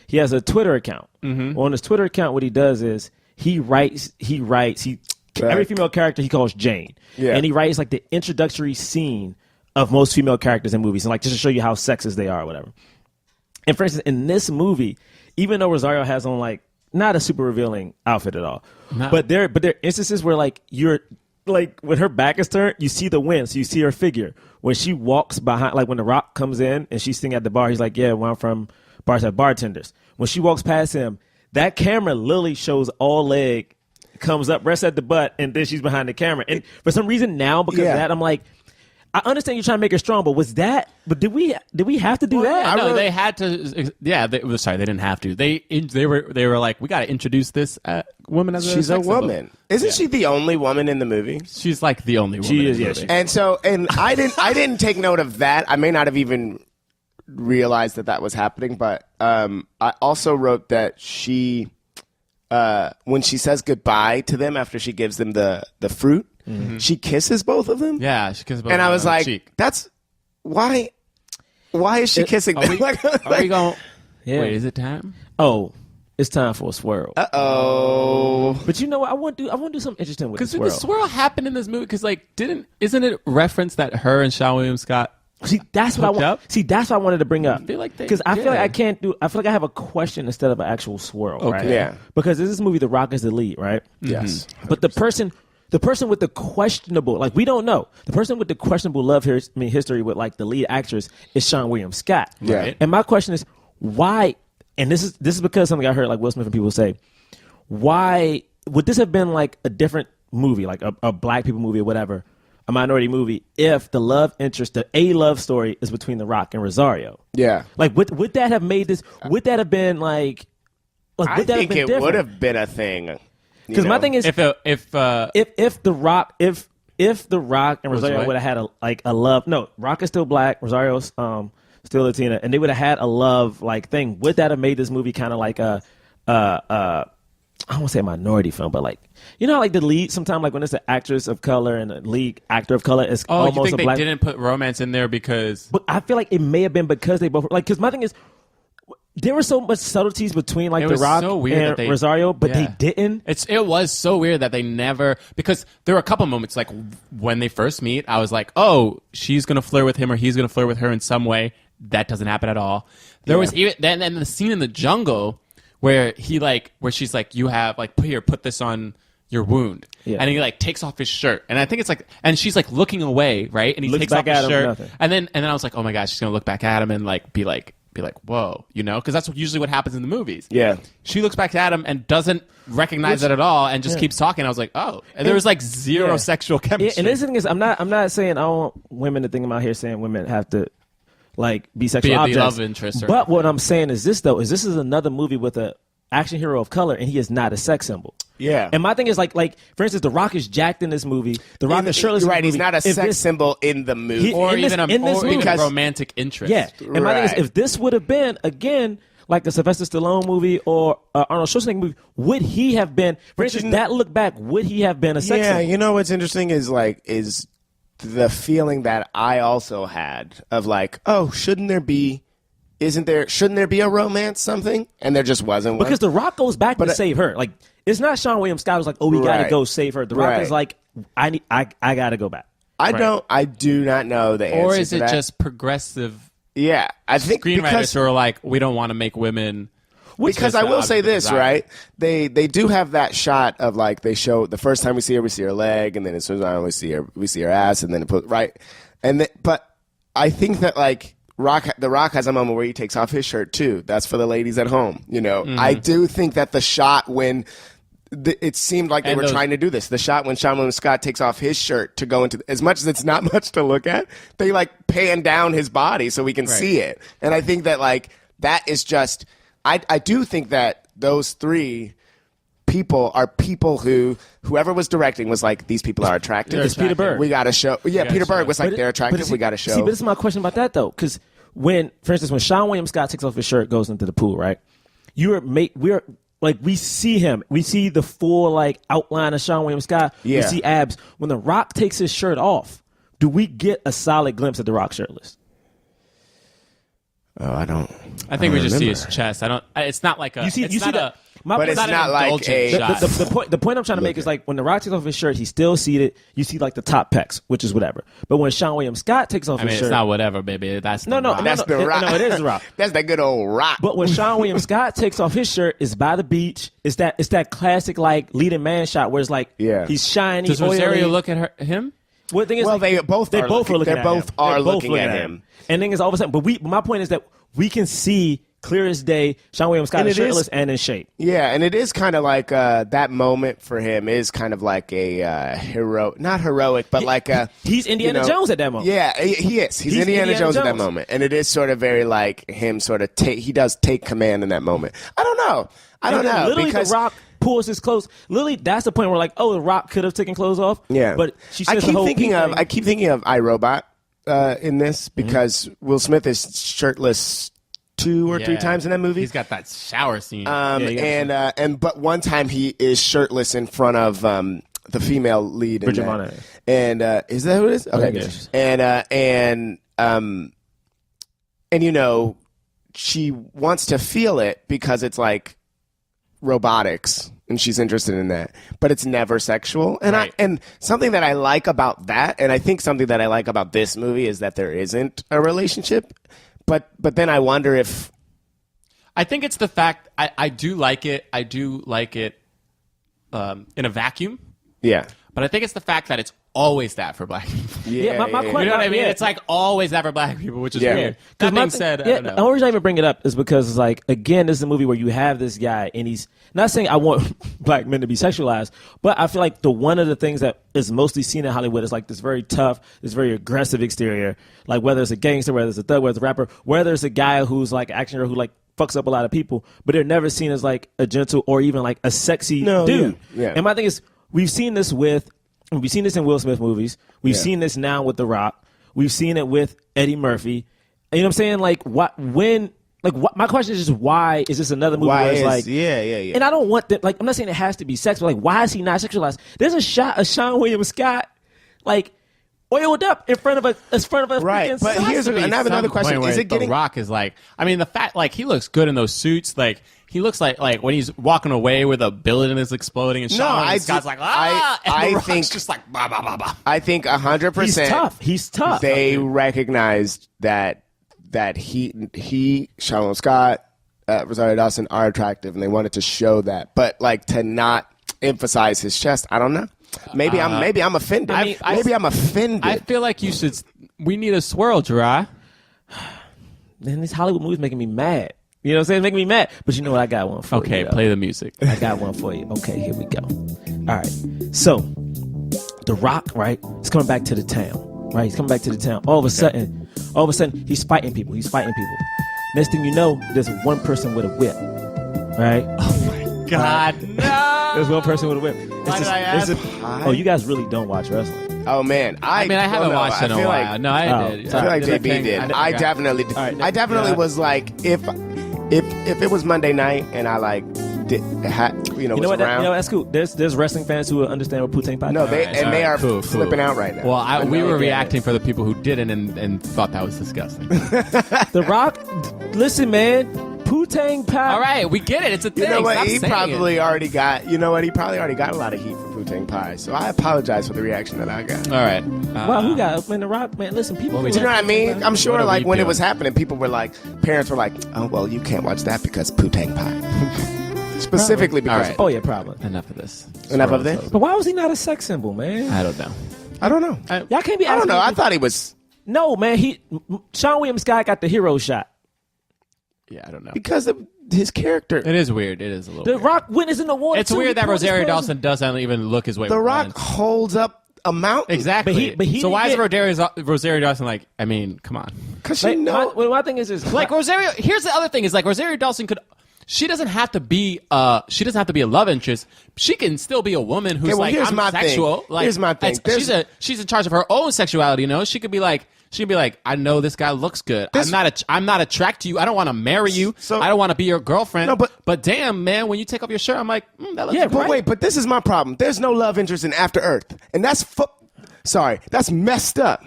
he has a Twitter account. Mm-hmm. On his Twitter account, what he does is he writes every female character he calls Jane, and he writes like the introductory scene of most female characters in movies, and like just to show you how sexist they are, or whatever. And for instance, in this movie, even though Rosario has on like not a super revealing outfit at all. No. But there are instances where like you're like when her back is turned, you see the wind, so you see her figure. When she walks behind, like when The Rock comes in and she's sitting at the bar, he's like, "Yeah, well, I'm from bars at bartenders." When she walks past him, that camera literally shows all leg, comes up, rests at the butt, and then she's behind the camera. And for some reason now, because of that, I'm like, I understand you're trying to make her strong, but was that? But did we have to do that? No, they had to. Yeah, they didn't have to. They were like, we got to introduce this woman as she's a woman. Isn't she the only woman in the movie? She's like the only woman. She is. In the movie. And I didn't take note of that. I may not have even realized that was happening, but I also wrote that she, when she says goodbye to them after she gives them the fruit. Mm-hmm. She kisses both of them. Yeah, she kisses both. And of them I was like, cheek. "That's why? Why is she kissing them?" Are we going? Yeah. Wait, is it time? Oh, it's time for a swirl. Uh-oh. But you know what? I want to do something interesting with the swirl. Because the swirl happened in this movie. Because like, isn't it reference that her and Sean William Scott? See, that's what I want. See, that's what I wanted to bring up. I feel like because I feel like I can't do. I feel like I have a question instead of an actual swirl. Okay. Right? Yeah. Because in this movie, The Rock is the lead, right? Yes. But the person with the questionable, like we don't know, the person with the questionable history with like the lead actress is Sean William Scott. Yeah. Right? And my question is why? And this is because something I heard like Will Smith and people say, why would this have been like a different movie, like a black people movie or whatever, a minority movie, if the love interest, the love story is between The Rock and Rosario? Yeah. Like would that have made this? Would that have been like? I think it would have been a thing. Because my thing is, if The Rock and Rosario would have had a love, no, Rock is still black, Rosario's still Latina, and they would have had a love like thing. Would that have made this movie kind of like I don't want to say a minority film, but like like the lead sometimes like when it's an actress of color and a lead actor of color, it's almost you think a black. They didn't put romance in there because? But I feel like it may have been because they both like. Because my thing is, there were so much subtleties between like The Rock and Rosario, but they didn't. It was so weird that they never, because there were a couple moments like when they first meet, I was like, oh, she's gonna flirt with him or he's gonna flirt with her in some way. That doesn't happen at all. There was even then the scene in the jungle where she's like, you have like, put this on your wound. Yeah. And he like takes off his shirt. And I think it's like, and she's like looking away, right? And he Looks takes back off his at him, shirt. nothing. And then I was like, oh my gosh, she's going to look back at him and like, be like, whoa, you know? Because that's usually what happens in the movies. Yeah. She looks back at him and doesn't recognize it at all and just keeps talking. I was like, oh. And there was like zero sexual chemistry. And this thing is, I'm not saying I don't want women to think I'm out here saying women have to like be sexual Be the objects. love interest. But what I'm saying is this though, this is another movie with a action hero of color, and he is not a sex symbol. Yeah. And my thing is like for instance, The Rock is jacked in this movie. The Rock is shirtless. Right. In this He's movie. not a If sex this- symbol in the movie. or in this- even in this movie. a Because- romantic interest. Yeah. And my thing is, Right. if this would have been again like a Sylvester Stallone movie or Arnold Schwarzenegger movie, would he have been? For instance, that look back, would he have been a sex Yeah, symbol? you know what's interesting is the feeling that I also had of like, oh, shouldn't there be a romance something? And there just wasn't one. Because The Rock goes back to save her. Like it's not Sean William Scott who's like, oh, we gotta Right. go save her. The Rock Right. is like, I gotta go back. I do not know the answer Or is to it that. just progressive Yeah, I think screenwriters because who are like, we don't want to make women. Because I will say this, right? They do have that shot of like they show the first time we see her leg, and then as soon as we see her ass, and then right, but I think that like The Rock has a moment where he takes off his shirt too. That's for the ladies at home, you know. I do think that the shot when it seemed like they were trying to do this. The shot when Sean William Scott takes off his shirt to go into, as much as it's not much to look at, they like pan down his body so we can see it. And I think that like that is just. I do think that those three people are people whoever was directing was like, these people are attractive. It's Peter Berg. We got to show. Yeah, Peter Berg was like, But they're attractive. We got to show. See, but this is my question about that though, because for instance, when Sean William Scott takes off his shirt, goes into the pool, right? We see him. We see the full like outline of Sean William Scott. Yeah. We see abs. When The Rock takes his shirt off, do we get a solid glimpse of The Rock shirtless? Oh, I don't. I think we just see remember. his chest. It's not like a. You see not But it's not like a. The point I'm trying to make is like when The Rock takes off his shirt, he's still seated. You see like the top pecs, which is whatever. But when Sean William Scott takes off I mean, his it's shirt, not whatever, baby. That's No, the Rock. That's the Rock. No, it is The Rock. That's that good old Rock. But when Sean William Scott takes off his shirt, it's by the beach. It's that classic like leading man shot where it's like he's shiny. Does oily. Rosario look at him? Well, the thing is, Well, like, they both are looking- looking they at both him. are They're both looking at him. And the thing is, all of a sudden, but my point is that we can see clear as day Sean William Scott And is it is- shirtless and in shape. Yeah, and it is kind of like that moment for him is kind of like a not heroic, but like a. He's Indiana Jones at that moment. Yeah, he is. He's Indiana Jones at that moment, and it is sort of very like him. Sort of he does take command in that moment. I don't know. And then literally, because The Rock pulls his clothes. Literally, that's the point where like, oh, The Rock could have taken clothes off. yeah, but she I says keep the whole thinking of thing. I keep thinking of iRobot in this because Will Smith is shirtless 2 or 3 times in that movie. He's got that shower scene. But one time he is shirtless in front of the female lead. Bridget in that. uh, Monahan. And is that who it is? Okay. Yes. And you know, she wants to feel it because it's like robotics, and she's interested in that, but it's never sexual. And Right. and something that I like about that, and I think something that I like about this movie is that there isn't a relationship. But then I wonder if I think it's the fact I do like it. I do like it in a vacuum. yeah. But I think it's the fact that it's always that for black people. Yeah, my You question. know what I mean? Yeah. It's like always that for black people, which is Yeah. weird. 'Cause That my being thing- said, I yeah, don't know. the only reason I even bring it up is because it's like, again, this is a movie where you have this guy and he's not saying I want black men to be sexualized, but I feel like one of the things that is mostly seen in Hollywood is like this very tough, this very aggressive exterior. Like whether it's a gangster, whether it's a thug, whether it's a rapper, whether it's a guy who's like an action hero who like fucks up a lot of people, but they're never seen as like a gentle or even like a sexy dude. yeah. And my thing is, we've seen this in Will Smith movies. We've seen this now with The Rock. We've seen it with Eddie Murphy. And you know what I'm saying? Like my question is just why is this another movie where it's like yeah. And I don't want that. Like I'm not saying it has to be sex, but like why is he not sexualized? There's a shot of Sean William Scott like oiled up in front of a Right, freaking but saucer. here's another question: Point is where it getting The Rock is like? I mean, the fact like he looks good in those suits. Like he looks like when he's walking away where the building is exploding and Scott's like and I The Rock's think just like bah, bah, bah, bah. I think 100%. He's tough. They recognized that he Sean Scott, Rosario Dawson are attractive, and they wanted to show that. But like to not emphasize his chest, I don't know. Maybe I'm offended. Maybe I'm offended. I feel like you should. We need a swirl, Jerah. Man, these Hollywood movies making me mad. You know what I'm saying? Making me mad. But you know what? I got one for you. Okay, play the music. I got one for you. Okay, here we go. All right. So, The Rock, right? He's coming back to the town. Right? He's coming back to the town. All of a sudden, he's fighting people. Next thing you know, there's one person with a whip. Right? Oh my God, no! There's one person with a whip. Why did I ask? Oh, you guys really don't watch wrestling. Oh man, I haven't watched in a while. No, I did. I feel like JB did. I definitely did. I definitely was like, if it was Monday night and I like did was around. That's cool. There's wrestling fans who understand what Putang Pie. No, they are flipping out right now. Well, we were reacting for the people who didn't and thought that was disgusting. The Rock, listen, man. Putang Pie. All right, we get it. It's a thing. You know what? Stop He saying probably it. already got. You know what? He probably already got a lot of heat for Putang Pie. So I apologize for the reaction that I got. All right. Wow, who got man? The Rock, man. Listen, people. Do you know what I mean? I'm sure, What are like we when it doing? was happening, parents were like, "Oh, well, you can't watch that because Putang Pie." Specifically because. All right. Oh yeah, probably. Enough of this. Enough of this. But why was he not a sex symbol, man? I don't know. I don't know. Y'all can't be. I don't asking know. me I to- thought he was No, man. Sean Williams guy got the hero shot. Yeah, I don't know. because of his character. It is weird. It is a little The weird. Rock wins an award. It's too. weird that He brought his Rosario presence. Dawson doesn't even look his way. The with Rock lines. holds up a mountain. Exactly. But he so why is didn't Rosario Dawson like? I mean, come on. Because Like, my thing is Like Rosario. Here's the other thing: is like Rosario Dawson could. She doesn't have to be. She doesn't have to be a love interest. She can still be a woman who's Okay, well, like, here's I'm my thing. sexual. Like, Here's my thing. She's in charge of her own sexuality. You know, she could be like. She'd be like, I know this guy looks good. I'm not attracted to you. I don't want to marry you. So- I don't want to be your girlfriend. No, but damn, man, when you take off your shirt, I'm like, that looks good. But wait, but this is my problem. There's no love interest in After Earth, and that's that's messed up.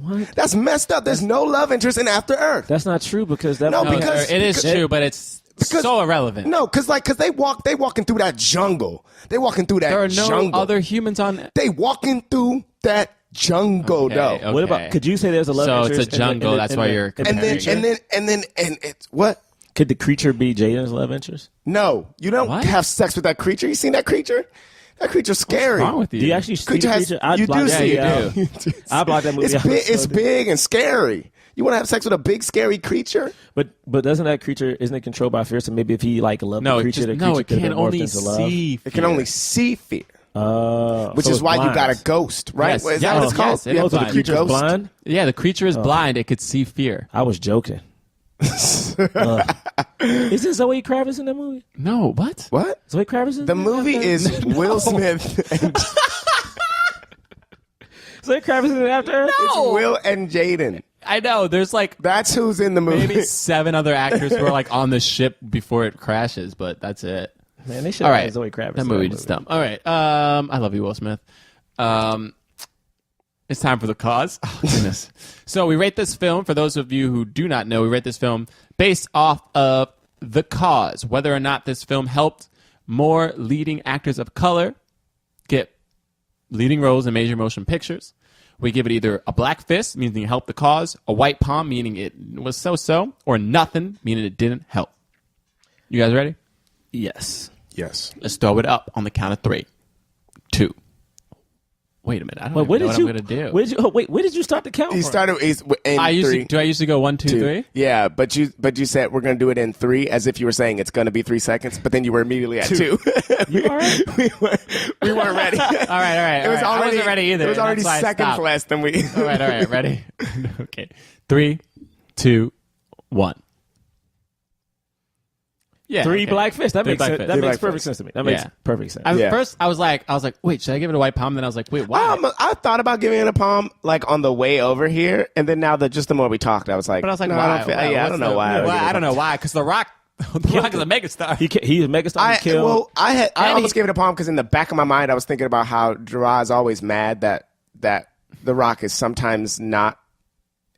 what? That's messed up. There's no love interest in After Earth. That's not true because that. No, No, because- it is true, but it's so irrelevant. No, because they walking through that jungle. They walking through that There are no jungle. other humans on. They walking through that jungle though. Okay. What about? Could you say there's a love So interest? it's a jungle. That's why you're And then it's what? Could the creature be Jaden's love interest? No, you don't What? have sex with that creature. You seen that creature? That creature's scary. What's wrong with you? Do you actually see Creature the has, creature? I'd you block do that see you movie do. out. I blocked that movie It's out. big. So It's did- big and scary. You want to have sex with a big, scary creature? But doesn't that creature isn't it controlled by fear? So maybe if he like loved No, the it creature, just, the no, creature it could can have morphed only into love. see. It can only see fear, which So is it's why you blind. got a ghost, right? Yes. Is Yeah, that what it's oh, called? yes, it You is have to blind. be The creature's ghost. blind. Yeah, the creature is blind. It could see fear. I was joking. Isn't Zoe Kravitz in that movie? No, what? What? Zoe Kravitz in The movie is Will Smith. And Zoe Kravitz in it after her? it's Will and Jaden. I know. There's like That's who's in the movie. maybe 7 other actors who are like on the ship before it crashes, but that's it. Man, they should All have right, had Zoe Kravitz. that in movie just dumb. All right, I love you, Will Smith. It's time for the cause. Oh, goodness. So we rate this film. For those of you who do not know, we rate this film based off of the cause, whether or not this film helped more leading actors of color get leading roles in major motion pictures. We give it either a black fist, meaning it helped the cause, a white palm, meaning it was so-so, or nothing, meaning it didn't help. You guys ready? Yes. Yes. Let's throw it up on the count of 3, 2. Wait a minute. I don't Wait, even know what I'm going to do. Where did you start the count You from? started in I three. usually go 1, 2, 3? Yeah, but you said we're going to do it in 3 as if you were saying it's going to be 3 seconds, but then you were immediately at 2. You all right? we weren't ready. All right. It was I already wasn't ready either. It was already That's why I seconds stopped. less than we. All right. Ready? Okay. 3, 2, 1. Yeah. 3 okay. black fists. That 3 makes black sense. fists. That Three makes black perfect fists. sense to me. That makes Yeah. perfect sense. At Yeah. first, I was like, wait, should I give it a white palm? Then I was like, wait, why? I thought about giving it a palm like on the way over here, and then now that just the more we talked, I was like, But I was like, no, why? I don't feel, I don't know why. I don't know why. Because The Rock is a megastar. He's a megastar. He killed. I And almost gave it a palm because in the back of my mind, I was thinking about how Jerah is always mad that The Rock is sometimes not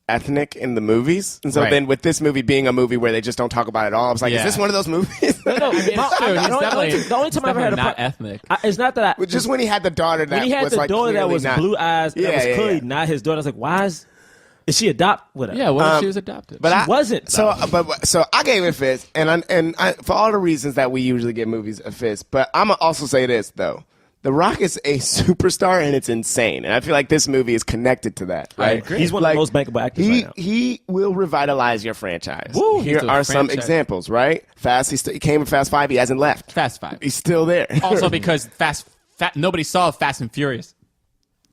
ethnic in the movies, and so Right. then with this movie being a movie where they just don't talk about it at all, I was like, Yeah. is this one of those movies? No, It's true. He's definitely, the only time I ever had a not ethnic. it's not that I Just when he had the daughter that when he had was the like daughter that clearly was not- blue eyes, that Yeah, was yeah, clearly yeah. not his daughter. I was like, why is Is she whatever? Yeah, what if she was adopted? But She wasn't, So, though. so I gave it a fist, and I, for all the reasons that we usually give movies a fist. But I'm gonna also say this though: The Rock is a superstar, and it's insane. And I feel like this movie is connected to that. Right? agree. He's one of the most bankable actors right now. He will revitalize your franchise. Woo, Here he's a are some franchise. examples. Right? He came in Fast 5. He hasn't left. Fast 5. He's still there. Also because nobody saw Fast and Furious.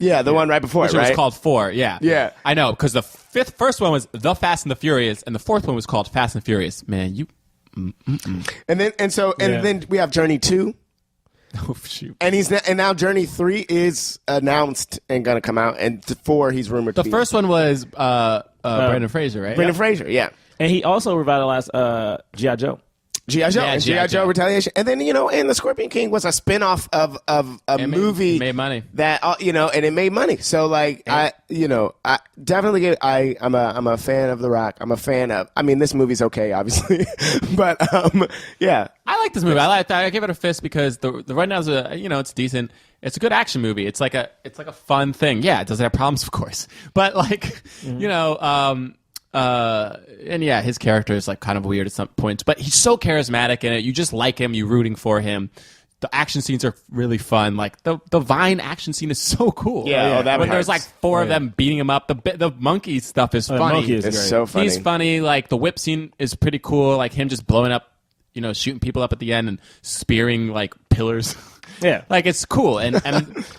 yeah, the one right before Which it, right? was called 4, yeah. Yeah. I know, because the first one was The Fast and the Furious, and the fourth one was called Fast and Furious. Man, you... and then we have Journey 2. Oh, shoot. And now Journey 3 is announced and gonna come out, and 4 he's rumored to The be. first one was Brendan Fraser, right? Brendan Fraser, yeah. And he also revitalized G.I. Joe. G.I. Joe, Yeah, and G.I. G.I. Joe Joe. Retaliation. And then, and The Scorpion King was a spin-off of a movie. made money. That, and it made money. So, like, I definitely I'm a fan of The Rock. I'm a fan of, this movie's okay, obviously. But, yeah. I like this movie. I give it a fist because the rundown's it's decent. It's a good action movie. It's like a fun thing. Yeah, it doesn't have problems, of course. But, like, and yeah, his character is like kind of weird at some points, but he's so charismatic in it. You just like him. You're rooting for him. The action scenes are really fun. Like the Vine action scene is so cool. Yeah, that when there's like part's- 4 of them beating him up. The monkey stuff is The funny. monkey is It's great. so funny. He's funny. Like the whip scene is pretty cool. Like him just blowing up, shooting people up at the end and spearing like pillars. Yeah. Like it's cool. And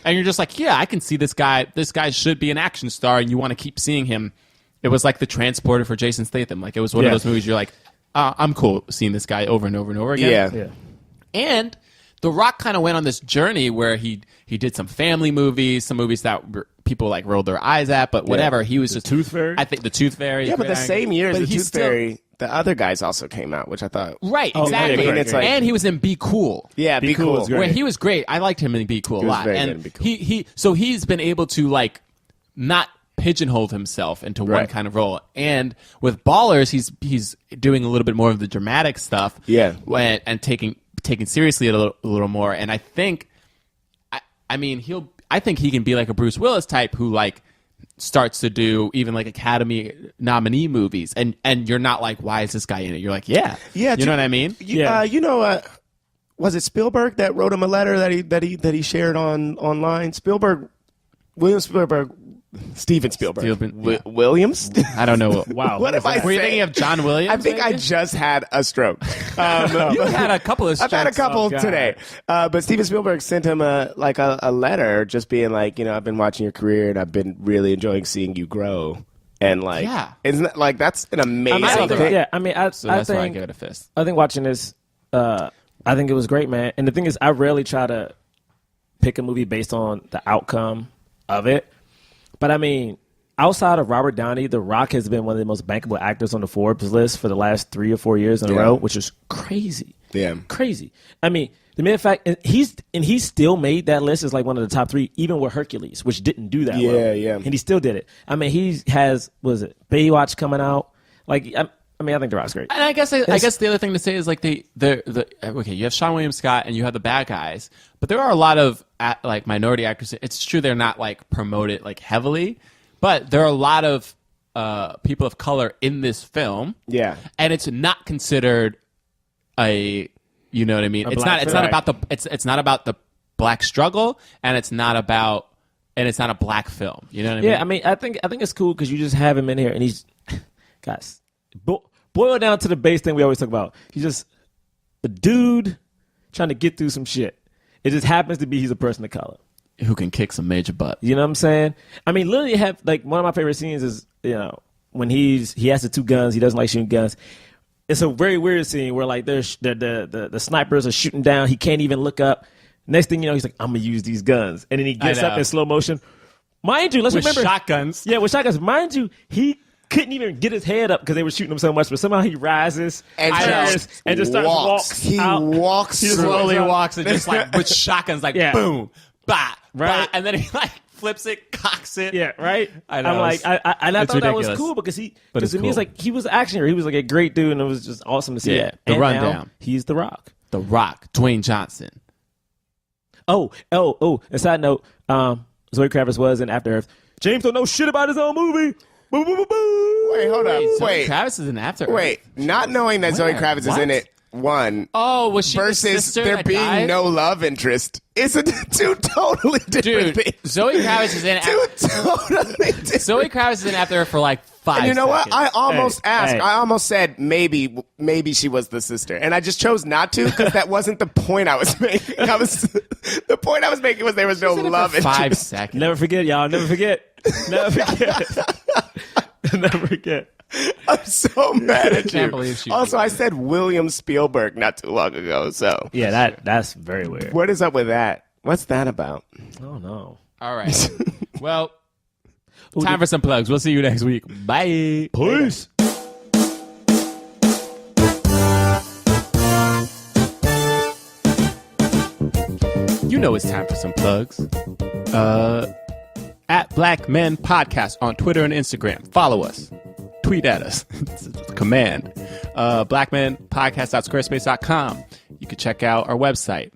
you're just like, yeah, I can see this guy. This guy should be an action star, and you want to keep seeing him. It was like the transporter for Jason Statham. Like it was one of Yeah. those movies you're like, I'm cool seeing this guy over and over and over again. Yeah. Yeah. And The Rock kind of went on this journey where he did some family movies, some movies that people like rolled their eyes at, but whatever. He was just Tooth Fairy? I think The Tooth Fairy. Yeah, but the same year as But The he's Tooth still- Fairy, the other guys also came out, which I thought... Right, Oh, exactly. yeah, it's like- and he was in Be Cool. Yeah, Be Cool. is great. Where he was great. I liked him in Be Cool a He was lot. very good in And Be Cool. so he's been able to like not pigeonhole himself into one Right. kind of role. And with Ballers, he's doing a little bit more of the dramatic stuff. Yeah. And taking seriously a little more. And I think I think he can be like a Bruce Willis type who like starts to do even like Academy nominee movies, and you're not like, why is this guy in it? You're like, yeah, Yeah, you know what I mean? Yeah. Was it Spielberg that wrote him a letter that he shared online? William Spielberg, Steven Spielberg, Steven, yeah. Williams. I don't know. Wow. What am I Were you saying? thinking of John Williams? I think I maybe? just had a stroke. You had a couple of. I've had a strokes. couple Oh, God. today, but Steven Spielberg sent him a letter, just being like, I've been watching your career and I've been really enjoying seeing you grow, and like, Yeah. isn't that like that's an amazing I think, thing? yeah, I mean, So that's why I give it a fist. I think watching this, I think it was great, man. And the thing is, I rarely try to pick a movie based on the outcome of it. But I mean, outside of Robert Downey, The Rock has been one of the most bankable actors on the Forbes list for the last 3 or 4 years in a Yeah. row, which is crazy. Yeah. Crazy. I mean, the mere fact, and he still made that list as like one of the top 3, even with Hercules, which didn't do that well. Yeah. And he still did it. I mean, he has, Baywatch coming out? Like, I think The Rock's great. And I guess the other thing to say is like okay, you have Sean William Scott and you have the bad guys, but there are a lot of like minority actors. It's true they're not like promoted like heavily, but there are a lot of people of color in this film. Yeah. and it's not considered you know what I mean. It's black not film. about it's not about the black struggle, and it's not a black film. You know what I mean? Yeah, I mean, I think it's cool because you just have him in here, and he's, guys, boil it down to the base thing we always talk about. He's just a dude trying to get through some shit. It just happens to be he's a person of color. Who can kick some major butt? You know what I'm saying? I mean, literally, have like one of my favorite scenes is when he has the 2 guns. He doesn't like shooting guns. It's a very weird scene where like there's the snipers are shooting down. He can't even look up. Next thing you know, he's like, I'm gonna use these guns, and then he gets know. up in slow motion. Mind you, let's With remember shotguns. Yeah, with shotguns. Mind you, he couldn't even get his head up because they were shooting him so much, but somehow he rises And turns, just and just starts walks. He out. walks He just through. Slowly out. walks and just like with shotguns, like Yeah. boom, bah, Right. bah, and then he like flips it, cocks it. Yeah, right. I know, I'm like, it's- I it's thought that was ridiculous. cool because But it's to me it's cool. like he was an action hero. He was like a great dude, and it was just awesome to see Yeah, it. the And now rundown. he's The Rock. The Rock, Dwayne Johnson. Oh. And side note, Zoe Kravitz was in After Earth. James don't know shit about his own movie. Wait, hold up. Zoe Wait, Kravitz is in After Earth. wait. Not knowing that Zoe Where? Kravitz is What? in it. One. Oh, was she the versus sister there that being died? no love interest. It's two totally different Dude, things. Zoe Kravitz is in Two totally different. Zoe Kravitz is in After Earth for like 5 And you know what? seconds. I almost asked. hey. I almost said maybe she was the sister, and I just chose not to because that wasn't the point I was making. The point I was making was there was no She's in it love for 5 interest. seconds. Never forget, y'all. Never forget. Never forget. Never forget. I'm so mad at can't you. believe she Also, was I said William Spielberg not too long ago. So Yeah, that's very weird. what is up with that? What's that about? I don't know. All right. Well, time for some plugs. We'll see you next week. Bye. Peace. You know it's time for some plugs. At Black Men Podcast on Twitter and Instagram. Follow us. Tweet at us. It's a command. blackmenpodcast.squarespace.com. You can check out our website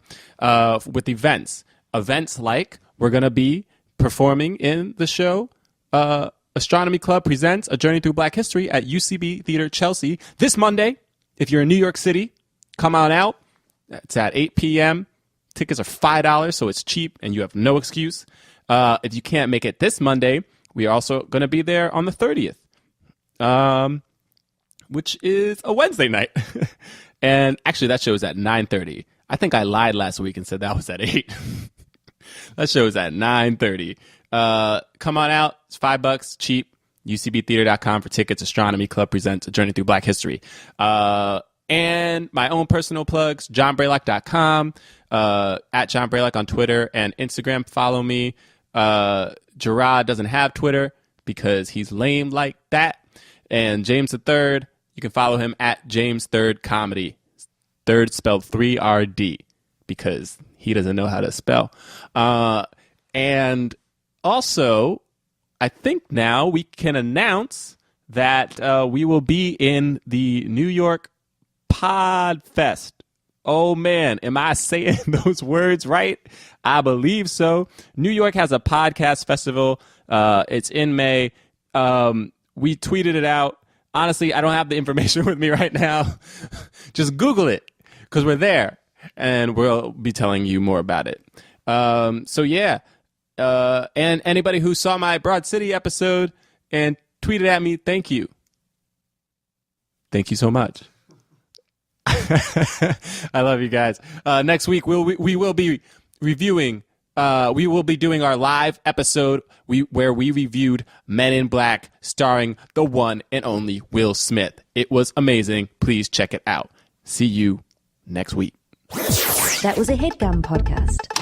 with events. Events like we're going to be performing in the show Astronomy Club Presents A Journey Through Black History at UCB Theater Chelsea this Monday. If you're in New York City, come on out. It's at 8 p.m. Tickets are $5, so it's cheap and you have no excuse. If you can't make it this Monday, we are also going to be there on the 30th, which is a Wednesday night. And actually, that show is at 9:30. I think I lied last week and said that was at 8. That show is at 9:30. Come on out. It's $5, cheap. UCBtheater.com for tickets. Astronomy Club Presents A Journey Through Black History. And my own personal plugs, johnbraylock.com, at John Braylock on Twitter and Instagram. Follow me. Jerah doesn't have Twitter because he's lame like that. And James III, you can follow him at James Third Comedy. Third spelled 3RD because he doesn't know how to spell. And also, I think now we can announce that we will be in the New York Pod Fest. Oh man, am I saying those words right? I believe so. New York has a podcast festival. It's in May. We tweeted it out. Honestly, I don't have the information with me right now. Just Google it because we're there and we'll be telling you more about it. So yeah. And anybody who saw my Broad City episode and tweeted at me, thank you. Thank you so much. I love you guys. Next week we will be reviewing. We will be doing our live episode where we reviewed Men in Black, starring the one and only Will Smith. It was amazing. Please check it out. See you next week. That was a HeadGum podcast.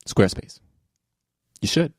Squarespace. You should.